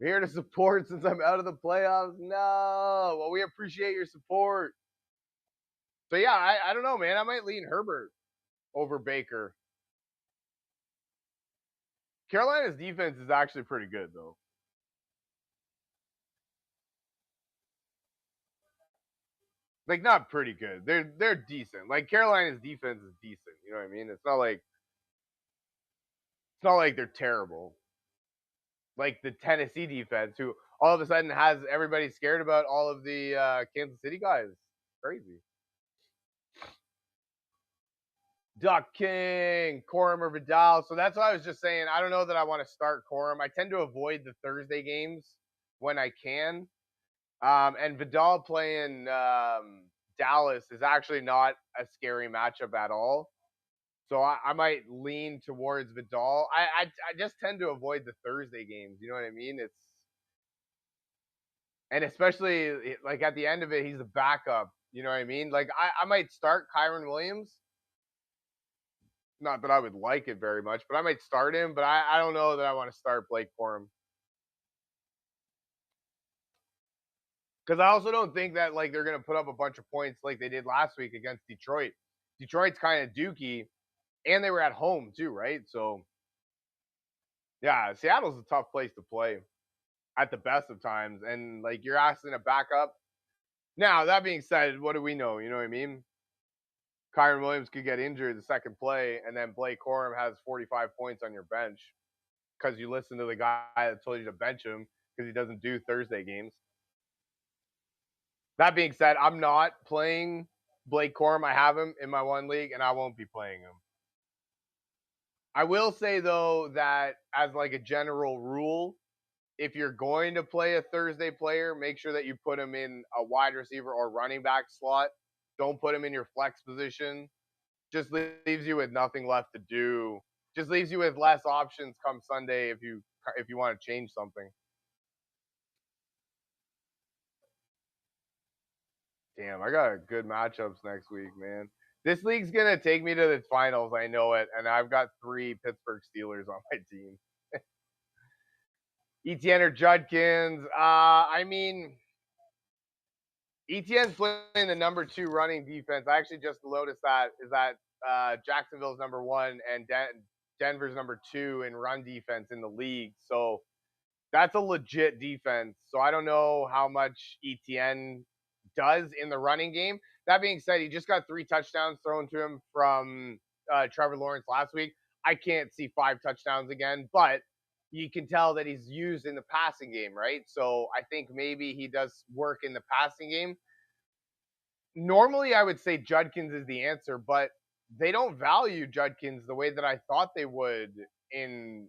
I'm here to support since I'm out of the playoffs. No, well, we appreciate your support. So yeah, I don't know, man. I might lean Herbert over Baker. Carolina's defense is actually pretty good though. Like not pretty good. They're decent. Like Carolina's defense is decent. You know what I mean? It's not like they're terrible. Like the Tennessee defense, who all of a sudden has everybody scared about all of the Kansas City guys. Crazy. Duck King, Corum or Vidal. So that's what I was just saying. I don't know that I want to start Corum. I tend to avoid the Thursday games when I can. And Vidal playing Dallas is actually not a scary matchup at all. So I might lean towards Vidal. I just tend to avoid the Thursday games. You know what I mean? And especially like at the end of it, he's a backup. You know what I mean? Like I might start Kyron Williams. Not that I would like it very much, but I might start him. But I don't know that I want to start Blake for him. Because I also don't think that like they're gonna put up a bunch of points like they did last week against Detroit. Detroit's kind of dookie, and they were at home too, right? So yeah, Seattle's a tough place to play at the best of times, and like you're asking a backup. Now that being said, what do we know? You know what I mean? Kyron Williams could get injured the second play, and then Blake Corum has 45 points on your bench because you listen to the guy that told you to bench him because he doesn't do Thursday games. That being said, I'm not playing Blake Corum. I have him in my one league, and I won't be playing him. I will say though that as like a general rule, if you're going to play a Thursday player, make sure that you put him in a wide receiver or running back slot. Don't put him in your flex position. Just leaves you with nothing left to do. Just leaves you with less options come Sunday if you want to change something. Damn, I got good matchups next week, man. This league's gonna take me to the finals. I know it, and I've got 3 Pittsburgh Steelers on my team. Etienne or Judkins. I mean, Etienne's playing the number 2 running defense. I actually just noticed that is that Jacksonville's number 1 and Denver's number 2 in run defense in the league. So that's a legit defense. So I don't know how much Etienne does in the running game. That being said, he just got 3 touchdowns thrown to him from Trevor Lawrence last week. I can't see 5 touchdowns again, but you can tell that he's used in the passing game, right? So I think maybe he does work in the passing game. Normally, I would say Judkins is the answer, but they don't value Judkins the way that I thought they would in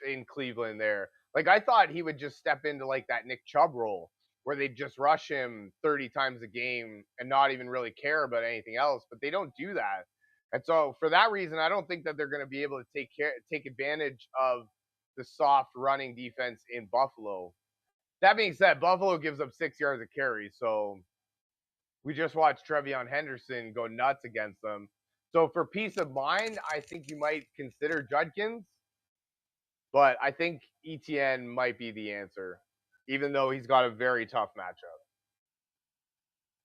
in Cleveland there. Like I thought he would just step into like that Nick Chubb role where they just rush him 30 times a game and not even really care about anything else, but they don't do that. And so for that reason, I don't think that they're going to be able to take advantage of the soft running defense in Buffalo. That being said, Buffalo gives up 6 yards of carry, so we just watched Trevion Henderson go nuts against them. So for peace of mind, I think you might consider Judkins, but I think ETN might be the answer, even though he's got a very tough matchup.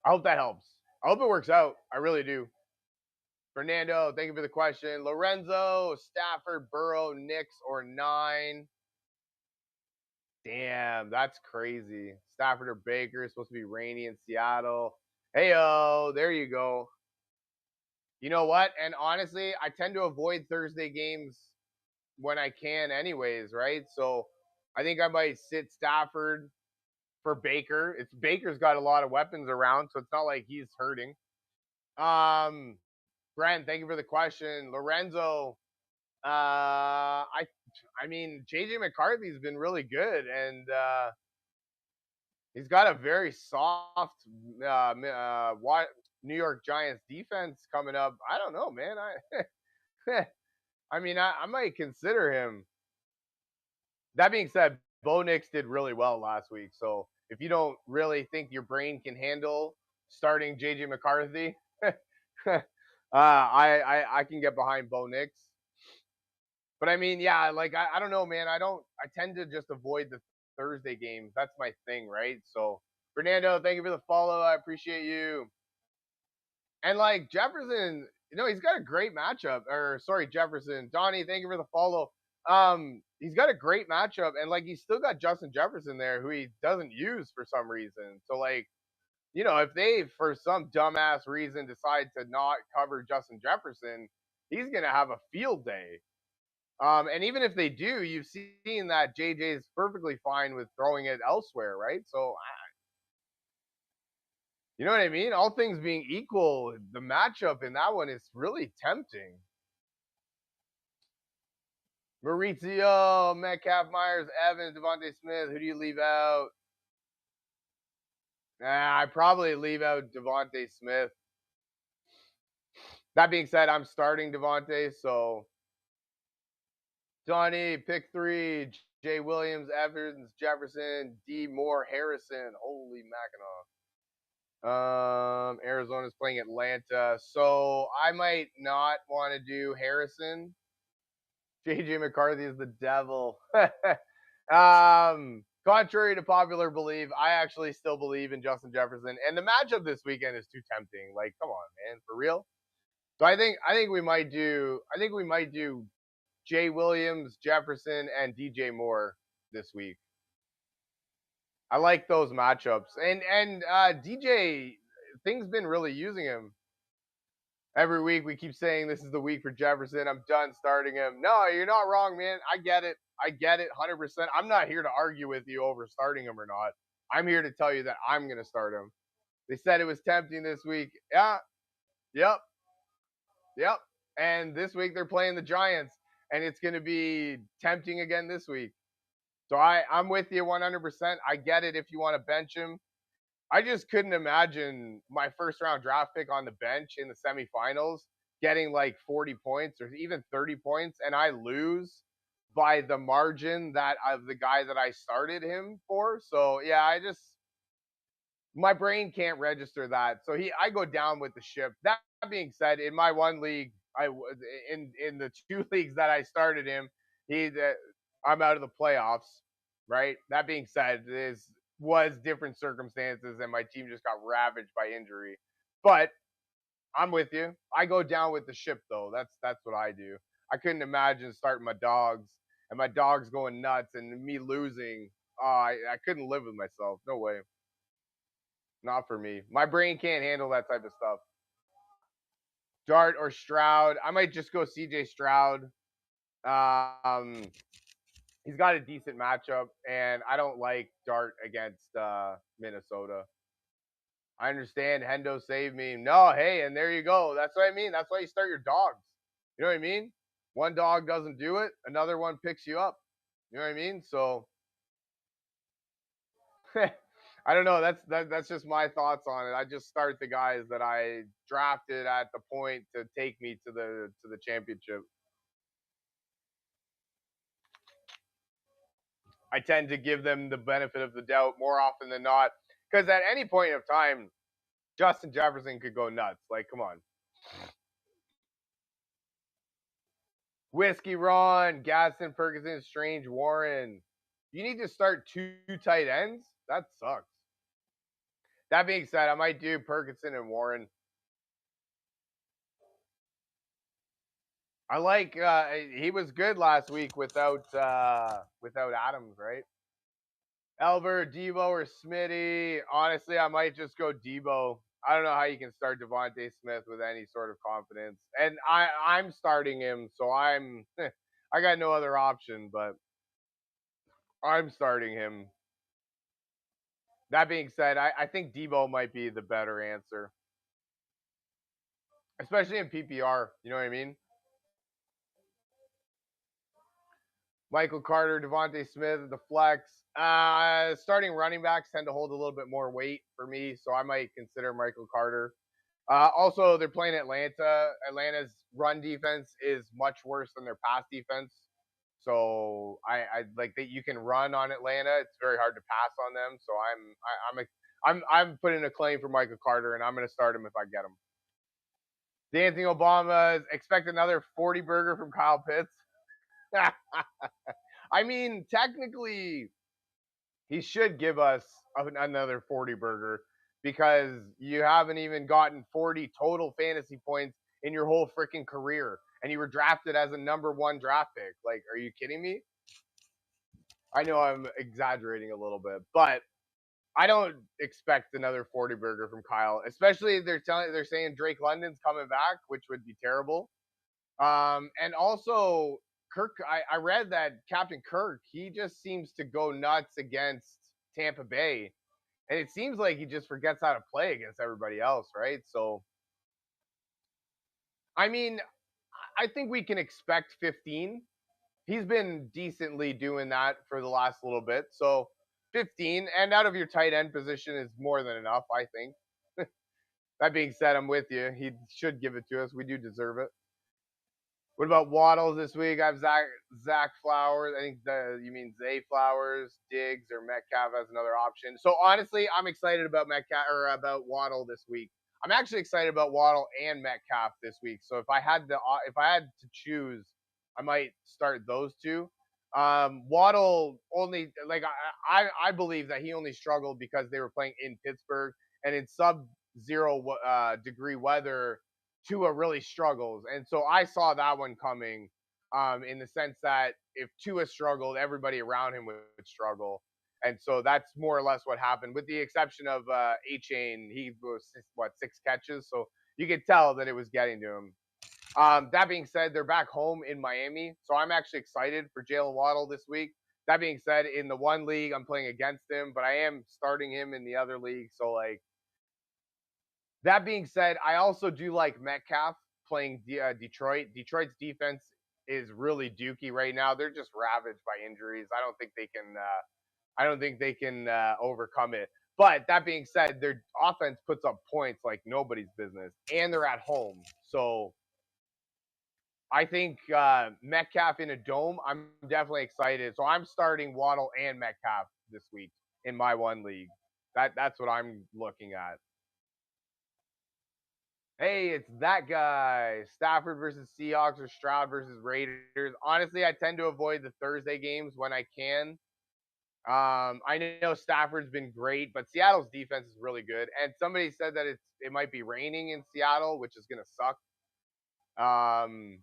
I hope that helps. I hope it works out. I really do. Fernando, thank you for the question. Lorenzo, Stafford, Burrow, Knicks, or 9? Damn, that's crazy. Stafford or Baker. It's supposed to be rainy in Seattle. Hey, there you go. You know what? And honestly, I tend to avoid Thursday games when I can, anyways, right? So I think I might sit Stafford for Baker. It's Baker's got a lot of weapons around, so it's not like he's hurting. Brent, thank you for the question. Lorenzo, I mean, JJ McCarthy's been really good, and he's got a very soft New York Giants defense coming up. I don't know, man. I mean, I might consider him. That being said, Bo Nix did really well last week. So if you don't really think your brain can handle starting JJ McCarthy, I can get behind Bo Nix. But I mean, yeah, like I don't know, man. I tend to just avoid the Thursday games. That's my thing, right? So Fernando, thank you for the follow. I appreciate you. And like Jefferson, he's got a great matchup. Or sorry, Jefferson. Donnie, thank you for the follow. He's got a great matchup, and like he's still got Justin Jefferson there, who he doesn't use for some reason. So like, if they for some dumbass reason decide to not cover Justin Jefferson, he's gonna have a field day. And even if they do, you've seen that JJ is perfectly fine with throwing it elsewhere, right? So you know what I mean? All things being equal, the matchup in that one is really tempting. Maurizio, Metcalf, Myers, Evans, Devontae Smith. Who do you leave out? I probably leave out Devontae Smith. That being said, I'm starting Devontae, so Donnie, pick 3. Jay Williams, Evans, Jefferson, D. Moore, Harrison. Holy Mackinac. Arizona's playing Atlanta, so I might not want to do Harrison. JJ McCarthy is the devil. Contrary to popular belief, I actually still believe in Justin Jefferson, and the matchup this weekend is too tempting. Like, come on, man, for real. So I think we might do Jay Williams, Jefferson, and DJ Moore this week. I like those matchups, and DJ, things been really using him. Every week we keep saying this is the week for Jefferson. I'm done starting him. No, you're not wrong, man. I get it. 100%. I'm not here to argue with you over starting him or not. I'm here to tell you that I'm going to start him. They said it was tempting this week. Yeah. Yep. Yep. And this week they're playing the Giants, and it's going to be tempting again this week. So I'm with you 100%. I get it if you want to bench him. I just couldn't imagine my first round draft pick on the bench in the semifinals getting like 40 points or even 30 points, and I lose by the margin that of the guy that I started him for. So yeah, my brain can't register that. So I go down with the ship. That being said, in my one league, in the 2 leagues that I started him, I'm out of the playoffs. Right. That being said, was different circumstances, and my team just got ravaged by injury. But I'm with you. I go down with the ship, though. That's what I do. I couldn't imagine starting my dogs and my dogs going nuts and me losing. I couldn't live with myself. No way. Not for me. My brain can't handle that type of stuff. Dart or Stroud. I might just go CJ Stroud. He's got a decent matchup, and I don't like Dart against Minnesota. I understand Hendo saved me. No, hey, and there you go. That's what I mean. That's why you start your dogs. You know what I mean? One dog doesn't do it, another one picks you up. You know what I mean? So I don't know. That's just my thoughts on it. I just start the guys that I drafted at the point to take me to the championship. I tend to give them the benefit of the doubt more often than not, because at any point of time, Justin Jefferson could go nuts. Like, come on. Whiskey Ron, Gaston, Ferguson, Strange, Warren. You need to start two tight ends? That sucks. That being said, I might do Perkinson and Warren. I like he was good last week without Adams, right? Elver, Debo, or Smitty. Honestly, I might just go Debo. I don't know how you can start Devontae Smith with any sort of confidence. And I'm starting him, so I'm I got no other option, but I'm starting him. That being said, I think Debo might be the better answer, especially in PPR. You know what I mean? Michael Carter, Devontae Smith, the flex. Starting running backs tend to hold a little bit more weight for me, so I might consider Michael Carter. Also, they're playing Atlanta. Atlanta's run defense is much worse than their pass defense. So I like that you can run on Atlanta. It's very hard to pass on them. So I'm putting a claim for Michael Carter, and I'm going to start him if I get him. Dancing Obama expect another 40 burger from Kyle Pitts. I mean, technically, he should give us another 40 burger because you haven't even gotten 40 total fantasy points in your whole freaking career. And you were drafted as a #1 draft pick. Like, are you kidding me? I know I'm exaggerating a little bit, but I don't expect another 40 burger from Kyle, especially they're saying Drake London's coming back, which would be terrible. And also Kirk, I read that Captain Kirk, he just seems to go nuts against Tampa Bay. And it seems like he just forgets how to play against everybody else, right? So, I mean, I think we can expect 15. He's been decently doing that for the last little bit. So, 15 and out of your tight end position is more than enough, I think. That being said, I'm with you. He should give it to us. We do deserve it. What about Waddles this week? I have Zach Flowers. I think you mean Zay Flowers, Diggs, or Metcalf as another option. So honestly, I'm excited about Metcalf or about Waddle this week. I'm actually excited about Waddle and Metcalf this week. So if I had to choose, I might start those two. Waddle only like I believe that he only struggled because they were playing in Pittsburgh and in sub-zero degree weather. Tua really struggles. And so I saw that one coming in the sense that if Tua struggled, everybody around him would struggle. And so that's more or less what happened, with the exception of A-Chain. He was, 6 catches. So you could tell that it was getting to him. That being said, they're back home in Miami. So I'm actually excited for Jalen Waddle this week. That being said, in the one league, I'm playing against him, but I am starting him in the other league. So, like, that being said, I also do like Metcalf playing Detroit. Detroit's defense is really dookie right now. They're just ravaged by injuries. I don't think they can. I don't think they can overcome it. But that being said, their offense puts up points like nobody's business, and they're at home. So I think Metcalf in a dome. I'm definitely excited. So I'm starting Waddle and Metcalf this week in my one league. That's what I'm looking at. Hey, it's that guy. Stafford versus Seahawks or Stroud versus Raiders. Honestly, I tend to avoid the Thursday games when I can. I know Stafford's been great, but Seattle's defense is really good. And somebody said that it might be raining in Seattle, which is gonna suck. Um,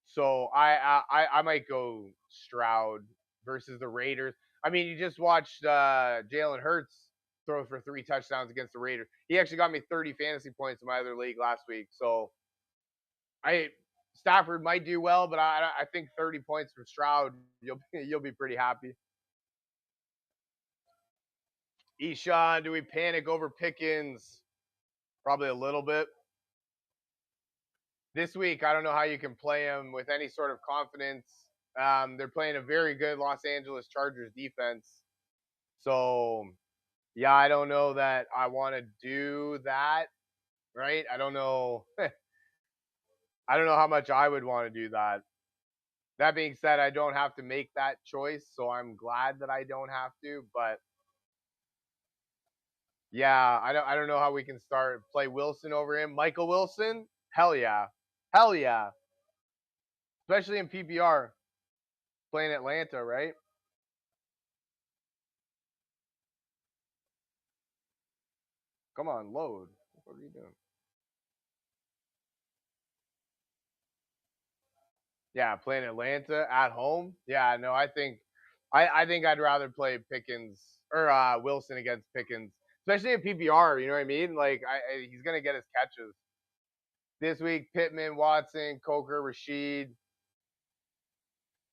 so I might go Stroud versus the Raiders. I mean, you just watched Jalen Hurts throw for 3 touchdowns against the Raiders. He actually got me 30 fantasy points in my other league last week. So I Stafford might do well, but I think 30 points from Stroud, you'll be pretty happy. Eshawn, do we panic over Pickens? Probably a little bit. This week, I don't know how you can play him with any sort of confidence. They're playing a very good Los Angeles Chargers defense. So, yeah, I don't know that I want to do that, right? I don't know. I don't know how much I would want to do that. That being said, I don't have to make that choice, so I'm glad that I don't have to. But yeah, I don't know how we can start play Wilson over him. Michael Wilson, hell yeah, hell yeah, especially in PPR playing Atlanta, right? Come on, load. What are you doing? Yeah, playing Atlanta at home. Yeah, no, I think I'd rather play Pickens or Wilson against Pickens, especially in PPR. You know what I mean? Like he's gonna get his catches this week. Pittman, Watson, Coker, Rashid.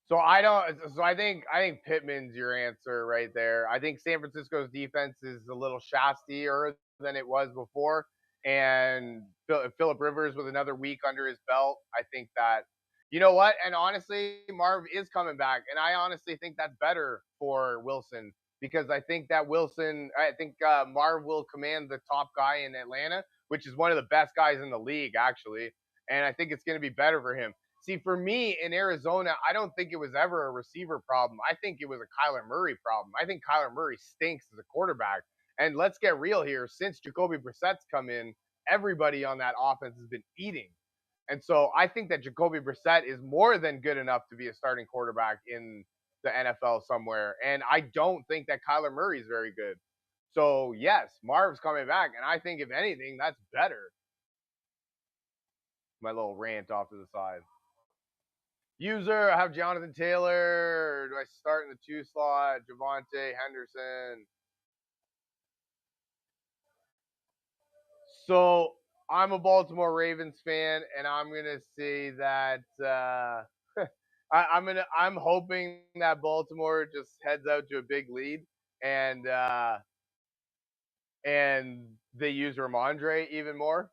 So I don't. So I think Pittman's your answer right there. I think San Francisco's defense is a little shastier than it was before, and Philip Rivers with another week under his belt. I think that you know what, and honestly, Marv is coming back, and I honestly think that's better for Wilson because I think that Marv will command the top guy in Atlanta, which is one of the best guys in the league actually, and I think it's going to be better for him. See, for me in Arizona, I don't think it was ever a receiver problem. I think it was a Kyler Murray problem. I think Kyler Murray stinks as a quarterback. And let's get real here. Since Jacoby Brissett's come in, everybody on that offense has been eating. And so I think that Jacoby Brissett is more than good enough to be a starting quarterback in the NFL somewhere. And I don't think that Kyler Murray is very good. So yes, Marv's coming back, and I think if anything, that's better. My little rant off to the side. User, I have Jonathan Taylor. Do I start in the 2 slot? Javante Henderson. So I'm a Baltimore Ravens fan, and I'm gonna say that I'm hoping that Baltimore just heads out to a big lead, and and they use Ramondre even more.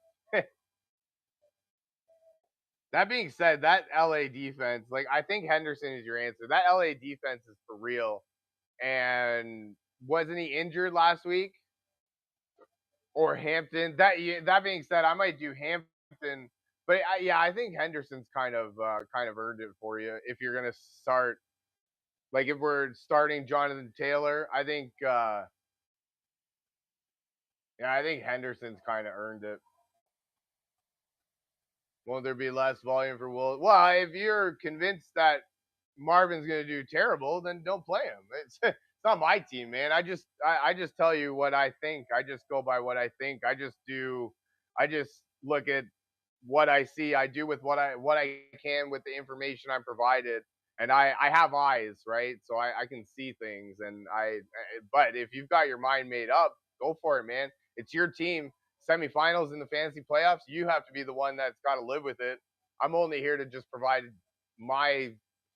That being said, that LA defense, like I think Henderson is your answer. That LA defense is for real. And wasn't he injured last week? Or Hampton? That being said, I might do Hampton, but yeah, I think Henderson's kind of earned it for you if you're gonna start. Like if we're starting Jonathan Taylor, I think Henderson's kind of earned it. Won't there be less volume for Will? Well, if you're convinced that Marvin's going to do terrible, then don't play him. It's not my team, man. I just tell you what I think. I just go by what I think. I just look at what I see. I do with what I can with the information I'm provided. And I have eyes, right? So I can see things and but if you've got your mind made up, go for it, man. It's your team. Semifinals in the fantasy playoffs, you have to be the one that's got to live with it. I'm only here to just provide my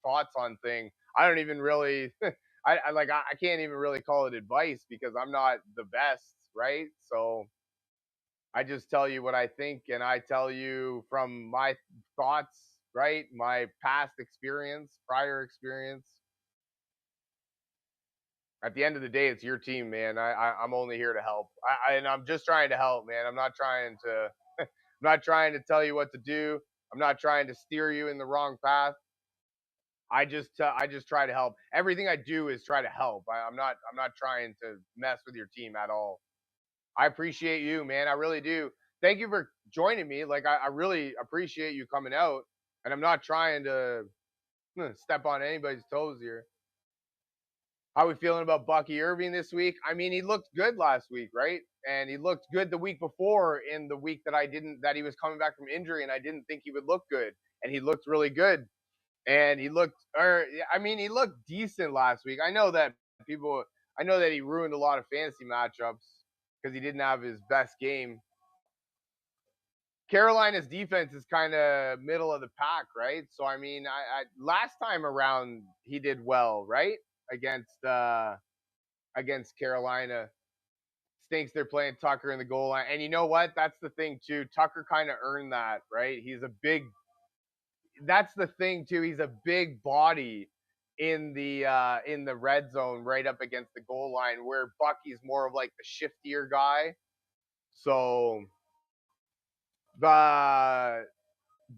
thoughts on things. I don't even really I can't even really call it advice because I'm not the best, right? So I just tell you what I think and I tell you from my thoughts, right? My past experience, prior experience. At the end of the day, it's your team, man. I'm only here to help. And I'm just trying to help, man. I'm not trying to I'm not trying to tell you what to do. I'm not trying to steer you in the wrong path. I just try to help. Everything I do is try to help. I'm not trying to mess with your team at all. I appreciate you, man. I really do. Thank you for joining me. Like I really appreciate you coming out. And I'm not trying to step on anybody's toes here. How we feeling about Bucky Irving this week? I mean, he looked good last week, right? And he looked good the week before in the week that he was coming back from injury and I didn't think he would look good. And he looked really good. And he looked decent last week. I know that he ruined a lot of fantasy matchups because he didn't have his best game. Carolina's defense is kind of middle of the pack, right? So I mean, I last time around he did well, right? Against against Carolina. Stinks they're playing Tucker in the goal line. And you know what? That's the thing too. Tucker kind of earned that, right? He's a big that's the thing too. He's a big body in the red zone right up against the goal line where Bucky's more of like the shiftier guy. So the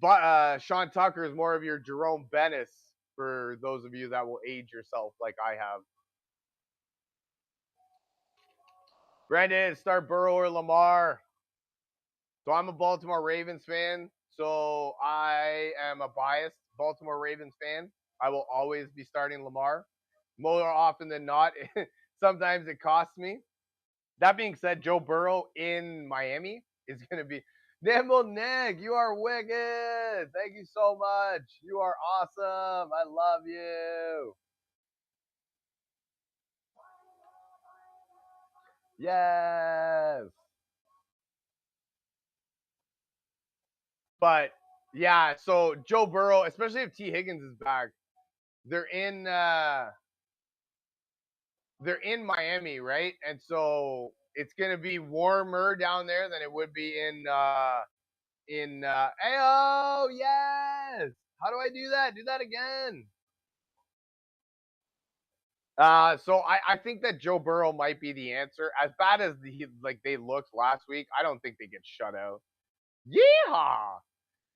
but Sean Tucker is more of your Jerome Bennis for those of you that will age yourself like I have. Brandon, start Burrow or Lamar. So I'm a Baltimore Ravens fan. So I am a biased Baltimore Ravens fan. I will always be starting Lamar. More often than not, sometimes it costs me. That being said, Joe Burrow in Miami is going to be Nimble Nick. You are wicked. Thank you so much. You are awesome. I love you. Yes. But yeah, so Joe Burrow, especially if T Higgins is back, they're in uh they're in Miami, right? And so it's gonna be warmer down there than it would be in oh yes. How do I do that? Do that again. So I think that Joe Burrow might be the answer. As bad as like they looked last week, I don't think they get shut out. Yeehaw!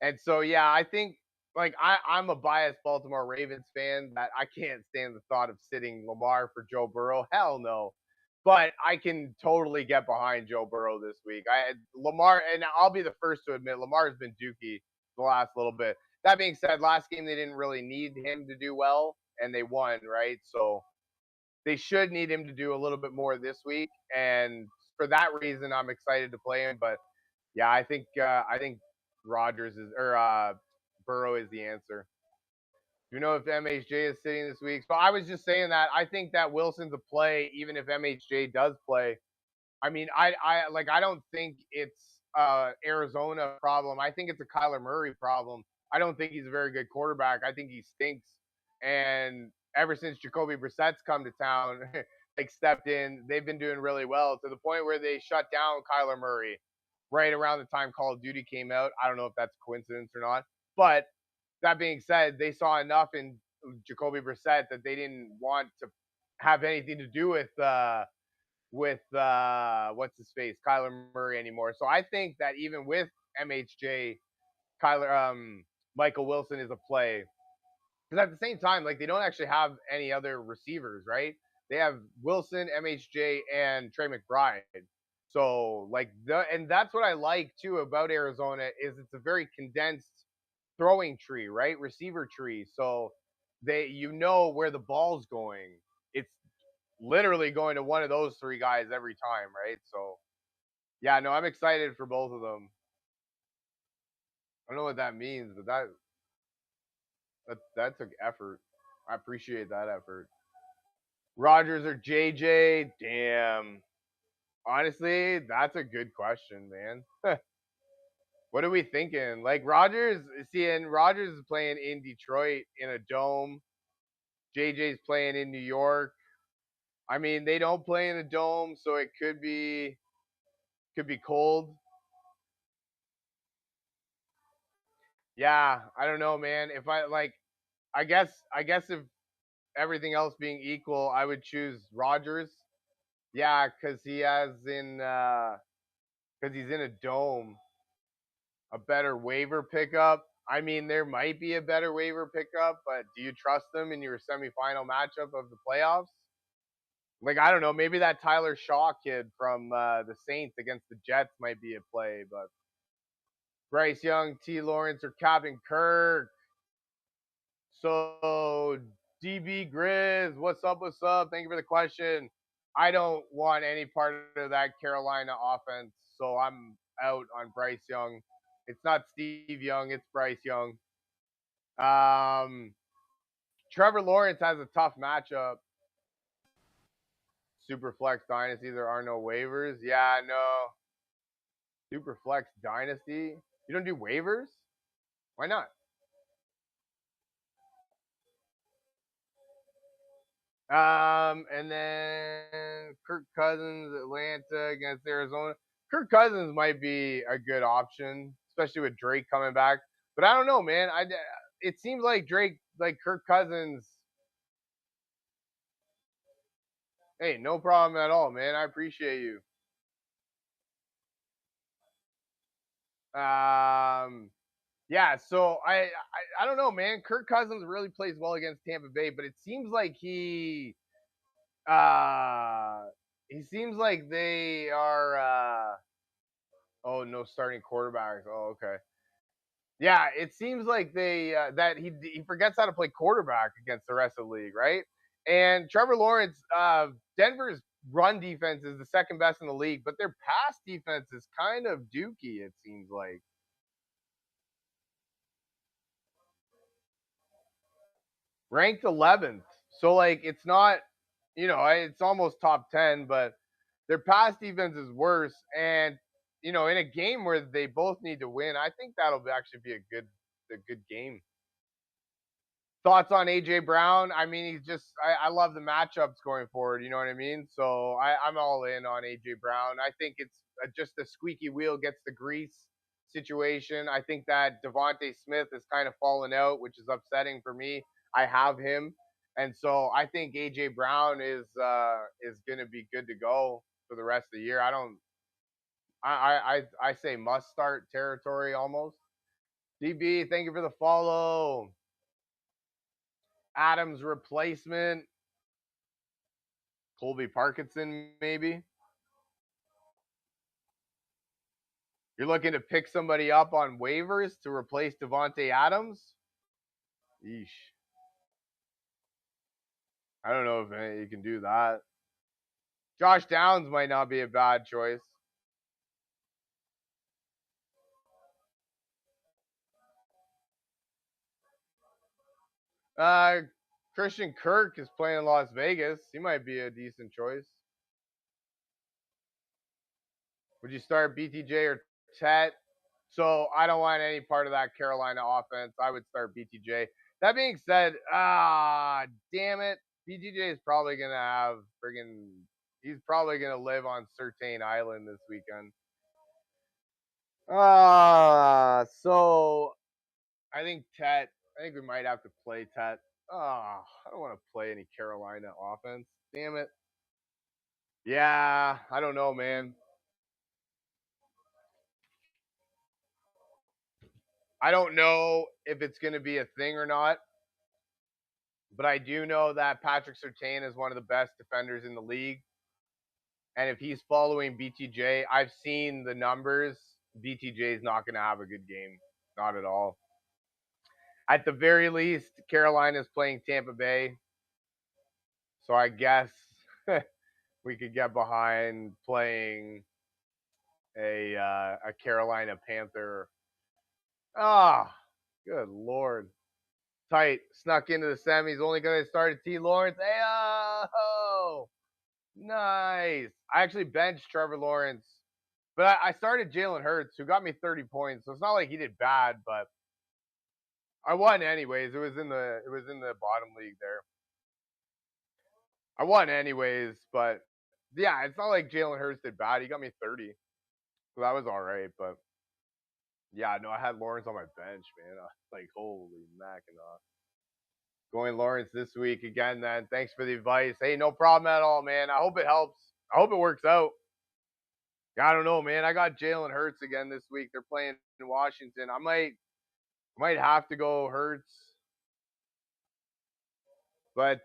And so yeah, I think like I'm a biased Baltimore Ravens fan that I can't stand the thought of sitting Lamar for Joe Burrow. Hell no. But I can totally get behind Joe Burrow this week. I Lamar, and I'll be the first to admit Lamar's been dookie the last little bit. That being said, last game they didn't really need him to do well, and they won, right? So they should need him to do a little bit more this week, and for that reason, I'm excited to play him. But yeah, I think Rogers is or Burrow is the answer. Do you know if MHJ is sitting this week? So I was just saying that I think that Wilson's a play, even if MHJ does play. I mean, I don't think it's Arizona problem. I think it's a Kyler Murray problem. I don't think he's a very good quarterback. I think he stinks. And ever since Jacoby Brissett's come to town, like stepped in, they've been doing really well to the point where they shut down Kyler Murray right around the time Call of Duty came out. I don't know if that's a coincidence or not, but that being said, they saw enough in Jacoby Brissett that they didn't want to have anything to do with what's his face, Kyler Murray anymore. So I think that even with MHJ, Kyler Michael Wilson is a play. Because at the same time, like they don't actually have any other receivers, right? They have Wilson, MHJ, and Trey McBride. So like and that's what I like too about Arizona is it's a very condensed throwing tree, right? Receiver tree. So they you know where the ball's going. It's literally going to one of those three guys every time, right? So yeah, no, I'm excited for both of them. I don't know what that means, but that took effort. I appreciate that effort. Rogers or JJ? Damn. Honestly, that's a good question, man. What are we thinking? Like Rogers, and Rogers is playing in Detroit in a dome. JJ's playing in New York. I mean, they don't play in a dome, so it could be cold. Yeah, I don't know, man. If I like, I guess if everything else being equal, I would choose Rogers. Yeah, because he's in a dome. A better waiver pickup. I mean, there might be a better waiver pickup, but do you trust them in your semifinal matchup of the playoffs? Like I don't know, maybe that Tyler Shaw kid from the Saints against the Jets might be a play, but Bryce Young, T. Lawrence, or Captain Kirk. So DB Grizz, what's up? What's up? Thank you for the question. I don't want any part of that Carolina offense, so I'm out on Bryce Young. It's not Steve Young, it's Bryce Young. Um, Trevor Lawrence has a tough matchup. Superflex Dynasty, there are no waivers. Yeah, no. Superflex Dynasty. You don't do waivers? Why not? And then Kirk Cousins, Atlanta against Arizona. Kirk Cousins might be a good option, especially with Drake coming back. But I don't know, man. It seems like Drake, like Kirk Cousins. Hey, no problem at all, man. I appreciate you. Um, yeah. So I don't know, man. Kirk Cousins really plays well against Tampa Bay, but it seems like uh he seems like they are. Oh, no starting quarterbacks. Oh, okay. Yeah, it seems like they that he forgets how to play quarterback against the rest of the league, right? And Trevor Lawrence, Denver's run defense is the second best in the league, but their pass defense is kind of dookie. It seems like ranked 11th, so like it's not, it's almost top 10, but their pass defense is worse. And in a game where they both need to win, I think that'll actually be a good game. Thoughts on AJ Brown? I mean, he's just I love the matchups going forward. You know what I mean? So I'm all in on AJ Brown. I think it's just the squeaky wheel gets the grease situation. I think that Devontae Smith is kind of fallen out, which is upsetting for me. I have him, and so I think AJ Brown is going to be good to go for the rest of the year. I don't. I say must start territory almost. DB, thank you for the follow. Adams replacement, Colby Parkinson, maybe. You're looking to pick somebody up on waivers to replace Devontae Adams? Yeesh. I don't know if you can do that. Josh Downs might not be a bad choice. Uh, Christian Kirk is playing in Las Vegas. He might be a decent choice. Would you start BTJ or Tet? So I don't want any part of that Carolina offense. I would start BTJ. That being said, damn it, BTJ is probably gonna have friggin' he's probably gonna live on Certain Island this weekend. So I think Tet. I think we might have to play Tet. I don't want to play any Carolina offense. Damn it. Yeah, I don't know, man. I don't know if it's going to be a thing or not, but I do know that Patrick Surtain is one of the best defenders in the league. And if he's following BTJ, I've seen the numbers. BTJ is not going to have a good game. Not at all. At the very least, Carolina is playing Tampa Bay. So I guess we could get behind playing a Carolina Panther. Ah, good Lord. Tight. Snuck into the semis. Only going to start at T. Lawrence. Hey, oh, nice. I actually benched Trevor Lawrence, but I started Jalen Hurts, who got me 30 points. So it's not like he did bad, but I won anyways. It was in the bottom league there. I won anyways, but yeah, it's not like Jalen Hurts did bad. He got me 30, so that was all right. But yeah, no, I had Lawrence on my bench, man. Like holy mackinac. Going Lawrence this week again, then. Thanks for the advice. Hey, no problem at all, man. I hope it helps. I hope it works out. I don't know, man. I got Jalen Hurts again this week. They're playing in Washington. I might have to go Hurts, but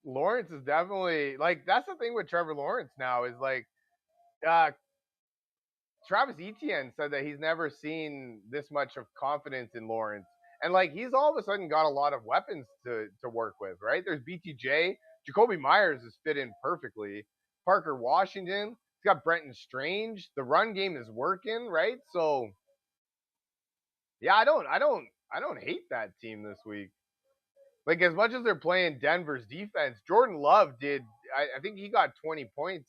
Lawrence is definitely like that's the thing with Trevor Lawrence now is like uh, Travis Etienne said that he's never seen this much of confidence in Lawrence. And like he's all of a sudden got a lot of weapons to work with, right? There's BTJ, Jacoby Myers is fit in perfectly. Parker Washington, he's got Brenton Strange. The run game is working, right? So yeah, I don't hate that team this week. Like as much as they're playing Denver's defense, Jordan Love did. I think he got 20 points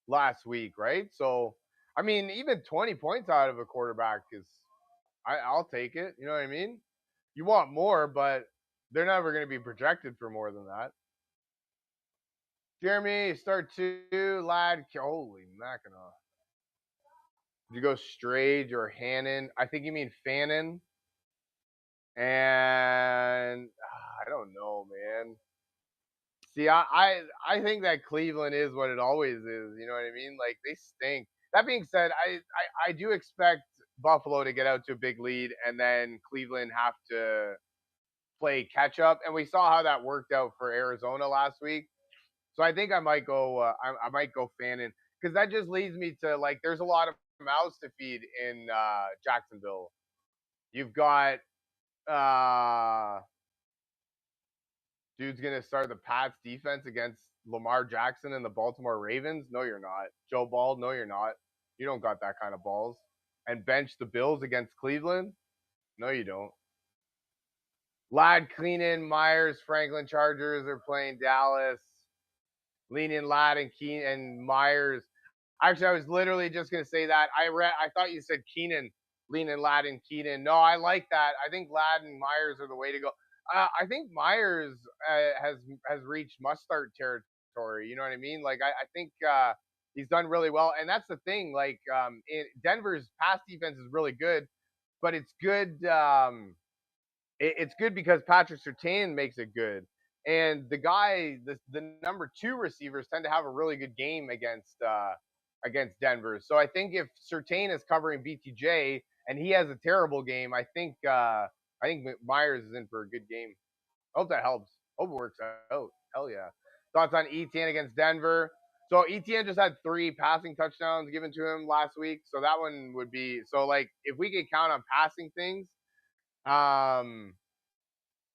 last week, right? So I mean, even 20 points out of a quarterback is I'll take it. You know what I mean? You want more, but they're never going to be projected for more than that. Jeremy, start two, lad. Holy Mackinac. Did you go Strage or Hannon? I think you mean Fannin. And I don't know, man. See, I think that Cleveland is what it always is. You know what I mean? Like they stink. That being said, I do expect Buffalo to get out to a big lead, and then Cleveland have to play catch up. And we saw how that worked out for Arizona last week. So I think I might go. I might go Fannin because that just leads me to like there's a lot of mouths to feed in Jacksonville. You've got dude's gonna start the Pats defense against Lamar Jackson and the Baltimore Ravens. No, you're not. Joe Ball. No, you're not. You don't got that kind of balls. And bench the Bills against Cleveland. No, you don't. Lad, Keenan, Myers, Franklin Chargers are playing Dallas. Lean in, Lad and Keen and Myers. Actually, I was literally just gonna say that. I thought you said Keenan, lean in, Lad and Keenan. No, I like that. I think Lad and Myers are the way to go. I think Myers has reached must start territory. You know what I mean? Like I think he's done really well, and that's the thing. Like Denver's pass defense is really good, but it's good. It's good because Patrick Surtain makes it good. And the number two receivers tend to have a really good game against Denver. So I think if Surtain is covering BTJ and he has a terrible game, I think Myers is in for a good game. I hope that helps. Hope it works out. Hell yeah. Thoughts on Etienne against Denver? So Etienne just had 3 passing touchdowns given to him last week. So that one would be so like if we could count on passing things, um,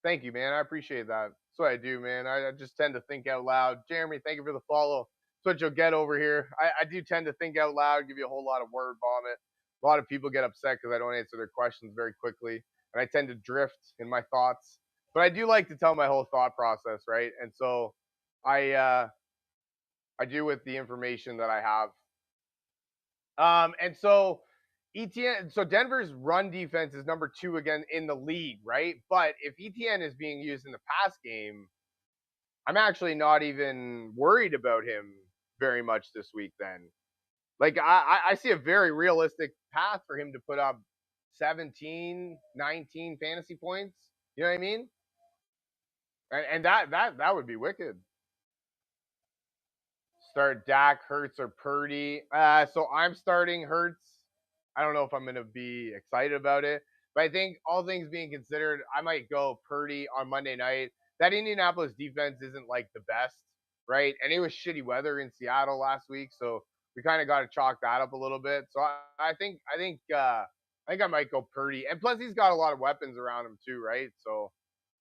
thank you, man. I appreciate that. That's what I do, man. I just tend to think out loud. Jeremy, thank you for the follow. That's what you'll get over here. I do tend to think out loud, give you a whole lot of word vomit. A lot of people get upset because I don't answer their questions very quickly. And I tend to drift in my thoughts. But I do like to tell my whole thought process, right? And so I do with the information that I have. And so ETN, so Denver's run defense is number 2 again in the league, right? But if ETN is being used in the pass game, I'm actually not even worried about him very much this week. Then, like I see a very realistic path for him to put up 17, 19 fantasy points. You know what I mean? And that would be wicked. Start Dak, Hurts, or Purdy. So I'm starting Hurts. I don't know if I'm going to be excited about it, but I think all things being considered, I might go Purdy on Monday night. That Indianapolis defense isn't like the best, right? And it was shitty weather in Seattle last week, so we kind of got to chalk that up a little bit. So I think I might go Purdy, and plus he's got a lot of weapons around him too, right? So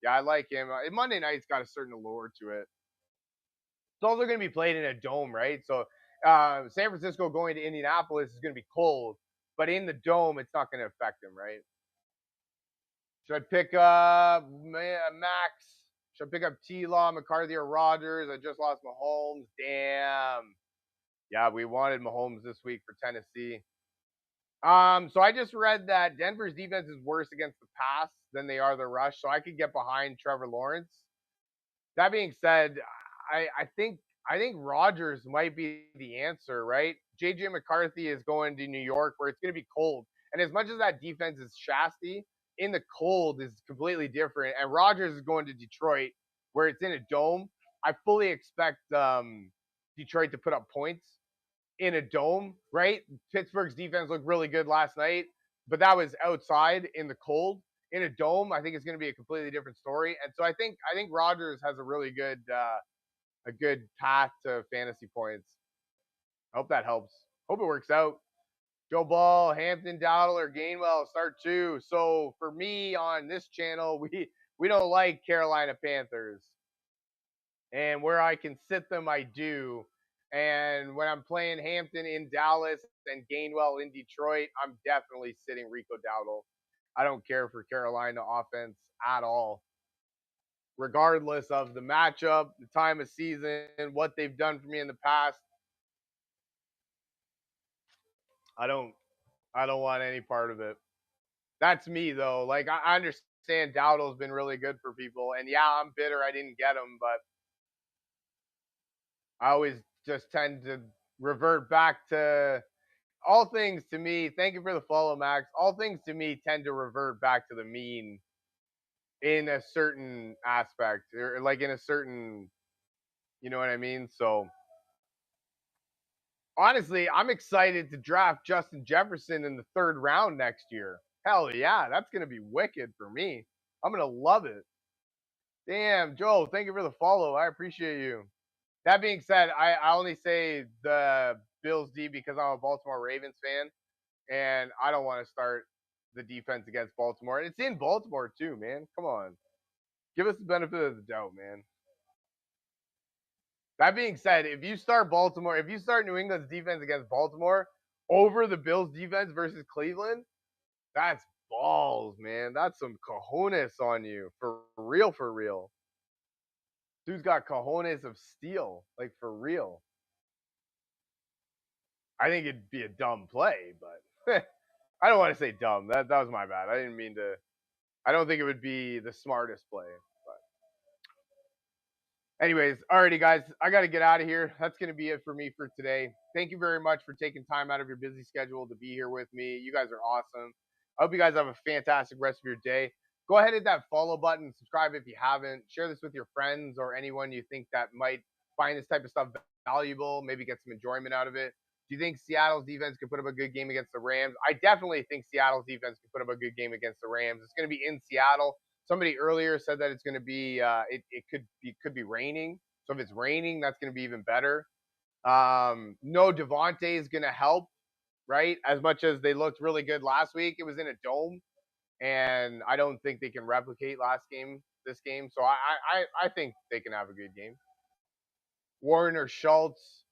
yeah, I like him. Monday night's got a certain allure to it. It's also going to be played in a dome, right? So San Francisco going to Indianapolis is going to be cold, but in the dome, it's not going to affect them, right? Should I pick up Max? Should I pick up T Law, McCarthy, or Rogers? I just lost Mahomes. Damn. Yeah, we wanted Mahomes this week for Tennessee. So I just read that Denver's defense is worse against the pass than they are the rush, so I could get behind Trevor Lawrence. That being said, I think Rodgers might be the answer, right? JJ McCarthy is going to New York where it's going to be cold, and as much as that defense is shasty, in the cold is completely different. And Rodgers is going to Detroit where it's in a dome. I fully expect Detroit to put up points in a dome, right? Pittsburgh's defense looked really good last night, but that was outside in the cold. In a dome, I think it's going to be a completely different story. And so I think Rodgers has a good path to fantasy points. I hope that helps. Hope it works out. Joe Ball, Hampton, Dowdle, or Gainwell start 2. So for me on this channel, we don't like Carolina Panthers, and where I can sit them, I do. And when I'm playing Hampton in Dallas and Gainwell in Detroit, I'm definitely sitting Rico Dowdle. I don't care for Carolina offense at all, regardless of the matchup, the time of season, what they've done for me in the past. I don't I don't want any part of it. That's me though. Like I understand Dowdle's been really good for people, and yeah, I'm bitter I didn't get him, but I always just tend to revert back to all things to me. Thank you for the follow, Max. All things to me tend to revert back to the mean in a certain aspect, or like in a certain, you know what I mean? So honestly, I'm excited to draft Justin Jefferson in the third round next year. Hell yeah, that's gonna be wicked for me. I'm gonna love it. Damn, Joe, thank you for the follow. I appreciate you. That being said, I only say the Bills D because I'm a Baltimore Ravens fan, and I don't want to start the defense against Baltimore. It's in Baltimore too, man. Come on, give us the benefit of the doubt, man. That being said, if you start New England's defense against Baltimore over the Bills defense versus Cleveland, that's balls, man. That's some cojones on you. For real, for real. Dude's got cojones of steel, like for real. I think it'd be a dumb play, but I don't want to say dumb. That was my bad. I didn't mean to. I don't think it would be the smartest play. Anyways, alrighty, guys, I got to get out of here. That's going to be it for me for today. Thank you very much for taking time out of your busy schedule to be here with me. You guys are awesome. I hope you guys have a fantastic rest of your day. Go ahead and hit that follow button, subscribe if you haven't. Share this with your friends or anyone you think that might find this type of stuff valuable, maybe get some enjoyment out of it. Do you think Seattle's defense could put up a good game against the Rams? I definitely think Seattle's defense could put up a good game against the Rams. It's going to be in Seattle. Somebody earlier said that it's going to be it could be raining. So if it's raining, that's going to be even better. No, Devontae is going to help, right? As much as they looked really good last week, it was in a dome, and I don't think they can replicate this game. So I think they can have a good game. Warren or Schultz.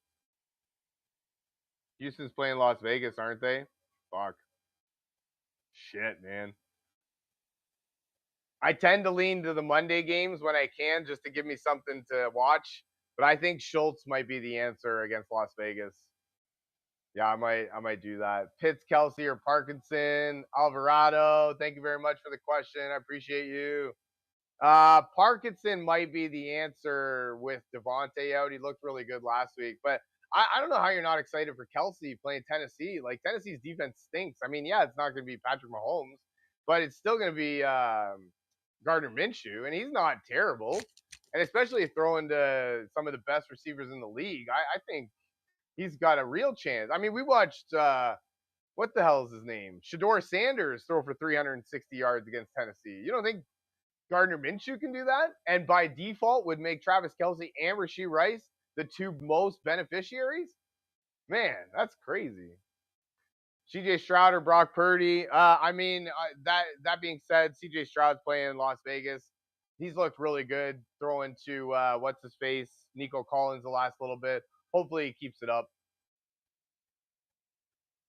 Houston's playing Las Vegas, aren't they? Fuck. Shit, man. I tend to lean to the Monday games when I can just to give me something to watch. But I think Schultz might be the answer against Las Vegas. Yeah, I might do that. Pitts, Kelsey, or Parkinson, Alvarado. Thank you very much for the question. I appreciate you. Parkinson might be the answer with Devontae out. He looked really good last week, but I don't know how you're not excited for Kelsey playing Tennessee. Like Tennessee's defense stinks. I mean, yeah, it's not going to be Patrick Mahomes, but it's still going to be Gardner Minshew, and he's not terrible. And especially throwing to some of the best receivers in the league, I think he's got a real chance. I mean, we watched what the hell is his name? Shador Sanders throw for 360 yards against Tennessee. You don't think Gardner Minshew can do that? And by default would make Travis Kelsey and Rashee Rice the two most beneficiaries? Man, that's crazy. CJ Stroud or Brock Purdy. I mean, that being said, CJ Stroud's playing in Las Vegas. He's looked really good throwing to what's his face, Nico Collins the last little bit. Hopefully he keeps it up.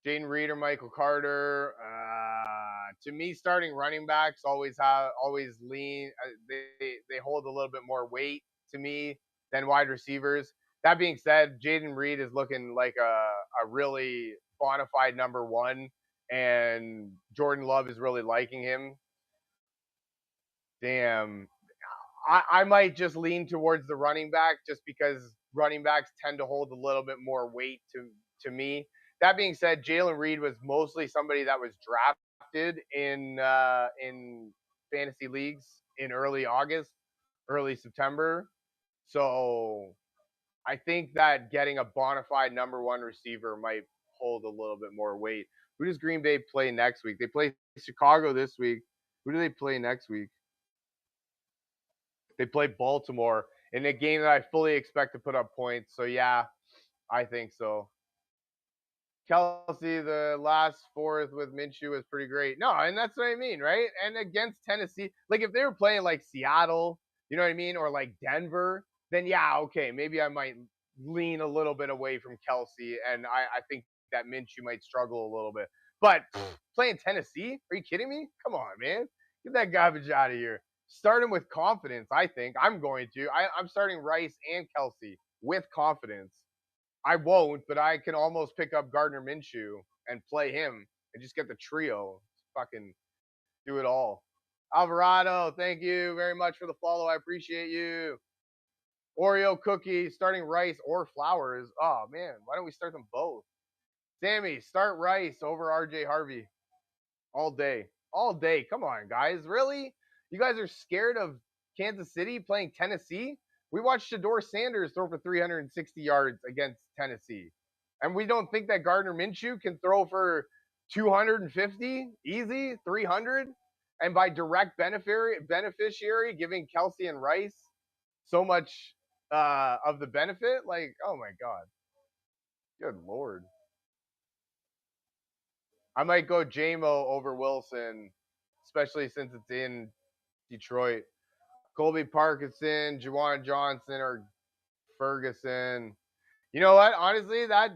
Jaden Reed or Michael Carter. To me, starting running backs always lean. They hold a little bit more weight to me than wide receivers. That being said, Jaden Reed is looking like a really bona fide number one, and Jordan Love is really liking him. Damn, I might just lean towards the running back just because running backs tend to hold a little bit more weight to me. That being said, Jalen Reed was mostly somebody that was drafted in fantasy leagues in early August, early September. So I think that getting a bona fide number one receiver might hold a little bit more weight. Who does Green Bay play next week? They play Chicago this week. Who do they play next week? They play Baltimore in a game that I fully expect to put up points. So yeah, I think so. Kelsey, the last fourth with Minshew was pretty great. No, and that's what I mean, right? And against Tennessee, like if they were playing like Seattle, you know what I mean, or like Denver, then yeah, okay, maybe I might lean a little bit away from Kelsey, and I think that Minshew might struggle a little bit. But playing Tennessee, are you kidding me? Come on, man, get that garbage out of here. Start him with confidence. I think I'm going to. I'm starting Rice and Kelsey with confidence. I won't, but I can almost pick up Gardner Minshew and play him and just get the trio. It's fucking Do it all. Alvarado, thank you very much for the follow. I appreciate you. Oreo cookie, starting rice or flowers. Oh man, why don't we start them both? Sammy, start rice over RJ Harvey all day. All day. Come on, guys. Really? You guys are scared of Kansas City playing Tennessee? We watched Shador Sanders throw for 360 yards against Tennessee. And we don't think that Gardner Minshew can throw for 250 easy, 300? And by direct beneficiary giving Kelsey and Rice so much of the benefit? Like, oh my God. Good Lord. I might go JMO over Wilson, especially since it's in Detroit. Colby Parkinson, Juwan Johnson, or Ferguson. You know what? Honestly, that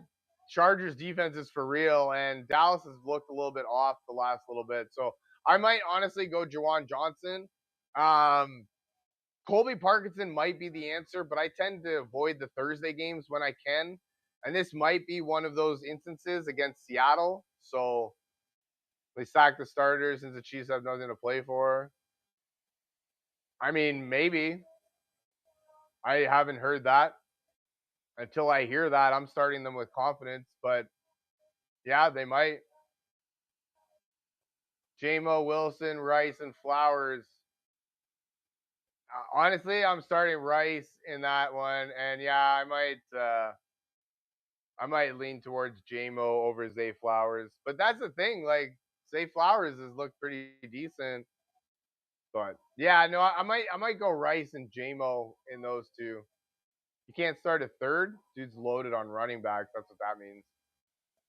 Chargers defense is for real, and Dallas has looked a little bit off the last little bit. So I might honestly go Juwan Johnson. Um, Colby Parkinson might be the answer, but I tend to avoid the Thursday games when I can. And this might be one of those instances against Seattle. So they sack the starters since the Chiefs have nothing to play for. I mean, maybe. I haven't heard that. Until I hear that, I'm starting them with confidence. But yeah, they might. JMO, Wilson, Rice, and Flowers. Honestly, I'm starting Rice in that one. And yeah, I might lean towards JMO over Zay Flowers. But that's the thing. Like, Zay Flowers has looked pretty decent. But yeah, no, I might go Rice and JMO in those two. You can't start a third. Dude's loaded on running backs. That's what that means.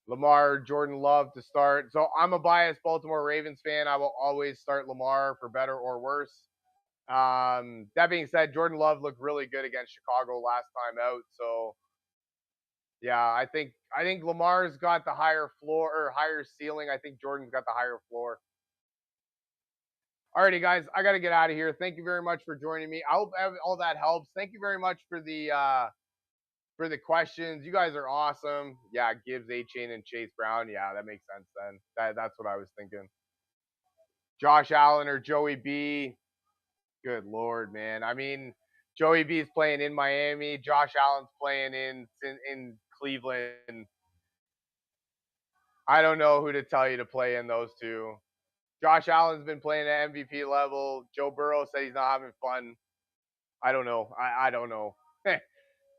Lamar, Jordan Love to start. So I'm a biased Baltimore Ravens fan. I will always start Lamar for better or worse. That being said, Jordan Love looked really good against Chicago last time out. So yeah, I think Lamar's got the higher floor or higher ceiling. I think Jordan's got the higher floor. Alrighty, guys, I got to get out of here. Thank you very much for joining me. I hope all that helps. Thank you very much for the questions. You guys are awesome. Yeah, Gibbs, A-Chain, and Chase Brown. Yeah, that makes sense then. That's what I was thinking. Josh Allen or Joey B. Good Lord, man. I mean, Joey B is playing in Miami. Josh Allen's playing in Cleveland. I don't know who to tell you to play in those two. Josh Allen's been playing at MVP level. Joe Burrow said he's not having fun. I don't know. I don't know.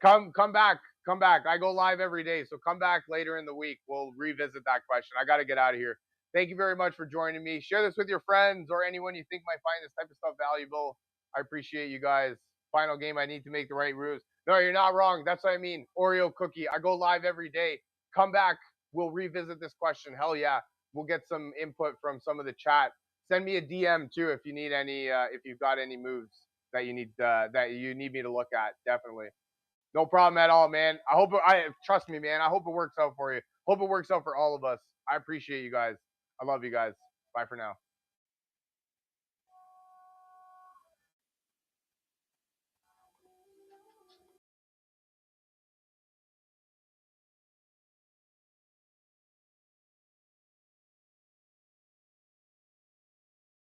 Come back. Come back. I go live every day. So come back later in the week. We'll revisit that question. I got to get out of here. Thank you very much for joining me. Share this with your friends or anyone you think might find this type of stuff valuable. I appreciate you guys. Final game, I need to make the right moves. No, you're not wrong. That's what I mean. Oreo cookie. I go live every day. Come back. We'll revisit this question. Hell yeah. We'll get some input from some of the chat. Send me a DM too if you need any if you've got any moves that you need me to look at. Definitely. No problem at all, man. I trust me, man. I hope it works out for you. Hope it works out for all of us. I appreciate you guys. I love you guys. Bye for now.